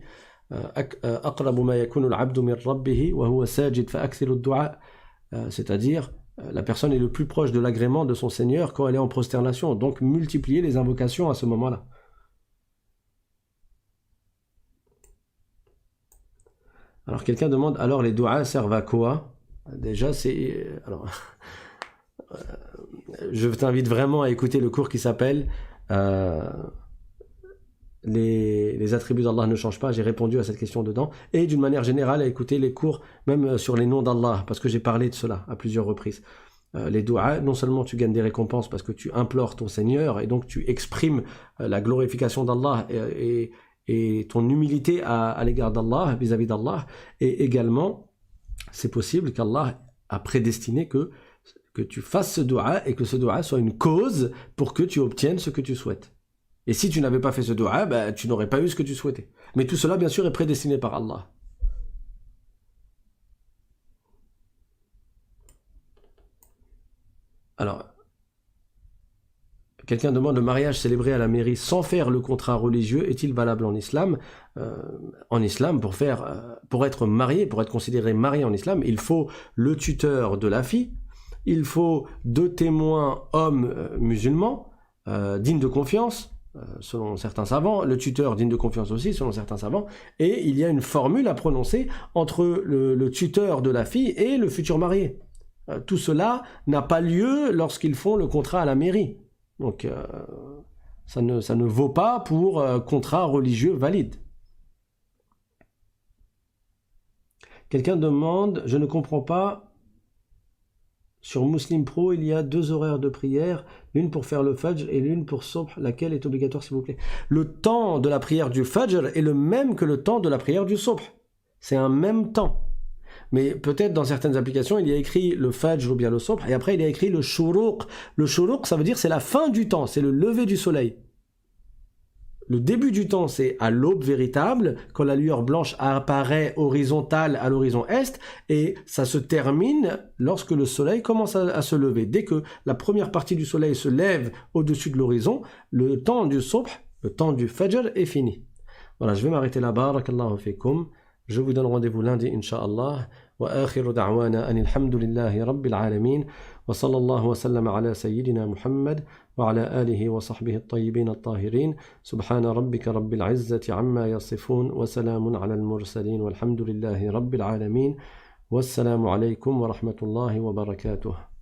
أقرب ما يكون العبد من ربه وهو ساجد فأكثر الدعاء, c'est-à-dire la personne est le plus proche de l'agrément de son Seigneur quand elle est en prosternation. Donc multipliez les invocations à ce moment-là. Alors quelqu'un demande, alors les doigts servent à quoi? Déjà c'est... Alors, je t'invite vraiment à écouter le cours qui s'appelle les attributs d'Allah ne changent pas. J'ai répondu à cette question dedans. Et d'une manière générale à écouter les cours même sur les noms d'Allah, parce que j'ai parlé de cela à plusieurs reprises. Les doigts, non seulement tu gagnes des récompenses parce que tu implores ton Seigneur et donc tu exprimes la glorification d'Allah et ton humilité à l'égard d'Allah, vis-à-vis d'Allah, et également c'est possible qu'Allah a prédestiné que tu fasses ce dua et que ce dua soit une cause pour que tu obtiennes ce que tu souhaites. Et si tu n'avais pas fait ce dua, tu n'aurais pas eu ce que tu souhaitais. Mais tout cela bien sûr est prédestiné par Allah. Alors, quelqu'un demande, le mariage célébré à la mairie sans faire le contrat religieux est-il valable en islam? En islam, pour être marié, pour être considéré marié en islam, il faut le tuteur de la fille, il faut 2 témoins hommes musulmans, dignes de confiance, selon certains savants, le tuteur digne de confiance aussi, selon certains savants, et il y a une formule à prononcer entre le tuteur de la fille et le futur marié. Tout cela n'a pas lieu lorsqu'ils font le contrat à la mairie. Donc, ça ne vaut pas pour contrat religieux valide. Quelqu'un demande, je ne comprends pas, sur Muslim Pro, il y a 2 horaires de prière, l'une pour faire le Fajr et l'une pour Subh, laquelle est obligatoire s'il vous plaît. Le temps de la prière du Fajr est le même que le temps de la prière du Subh. C'est un même temps. Mais peut-être dans certaines applications, il y a écrit le Fajr ou bien le Subh, et après il y a écrit le Shuruq. Le Shuruq, ça veut dire c'est la fin du temps, c'est le lever du soleil. Le début du temps, c'est à l'aube véritable, quand la lueur blanche apparaît horizontale à l'horizon est, et ça se termine lorsque le soleil commence à se lever. Dès que la première partie du soleil se lève au-dessus de l'horizon, le temps du Subh, le temps du Fajr est fini. Voilà, je vais m'arrêter là-bas. Barakallahu fikum. Je vous donne rendez-vous lundi, Inch'Allah. وآخر دعوانا أن الحمد لله رب العالمين وصلى الله وسلم على سيدنا محمد وعلى آله وصحبه الطيبين الطاهرين سبحان ربك رب العزة عما يصفون وسلام على المرسلين والحمد لله رب العالمين والسلام عليكم ورحمة الله وبركاته.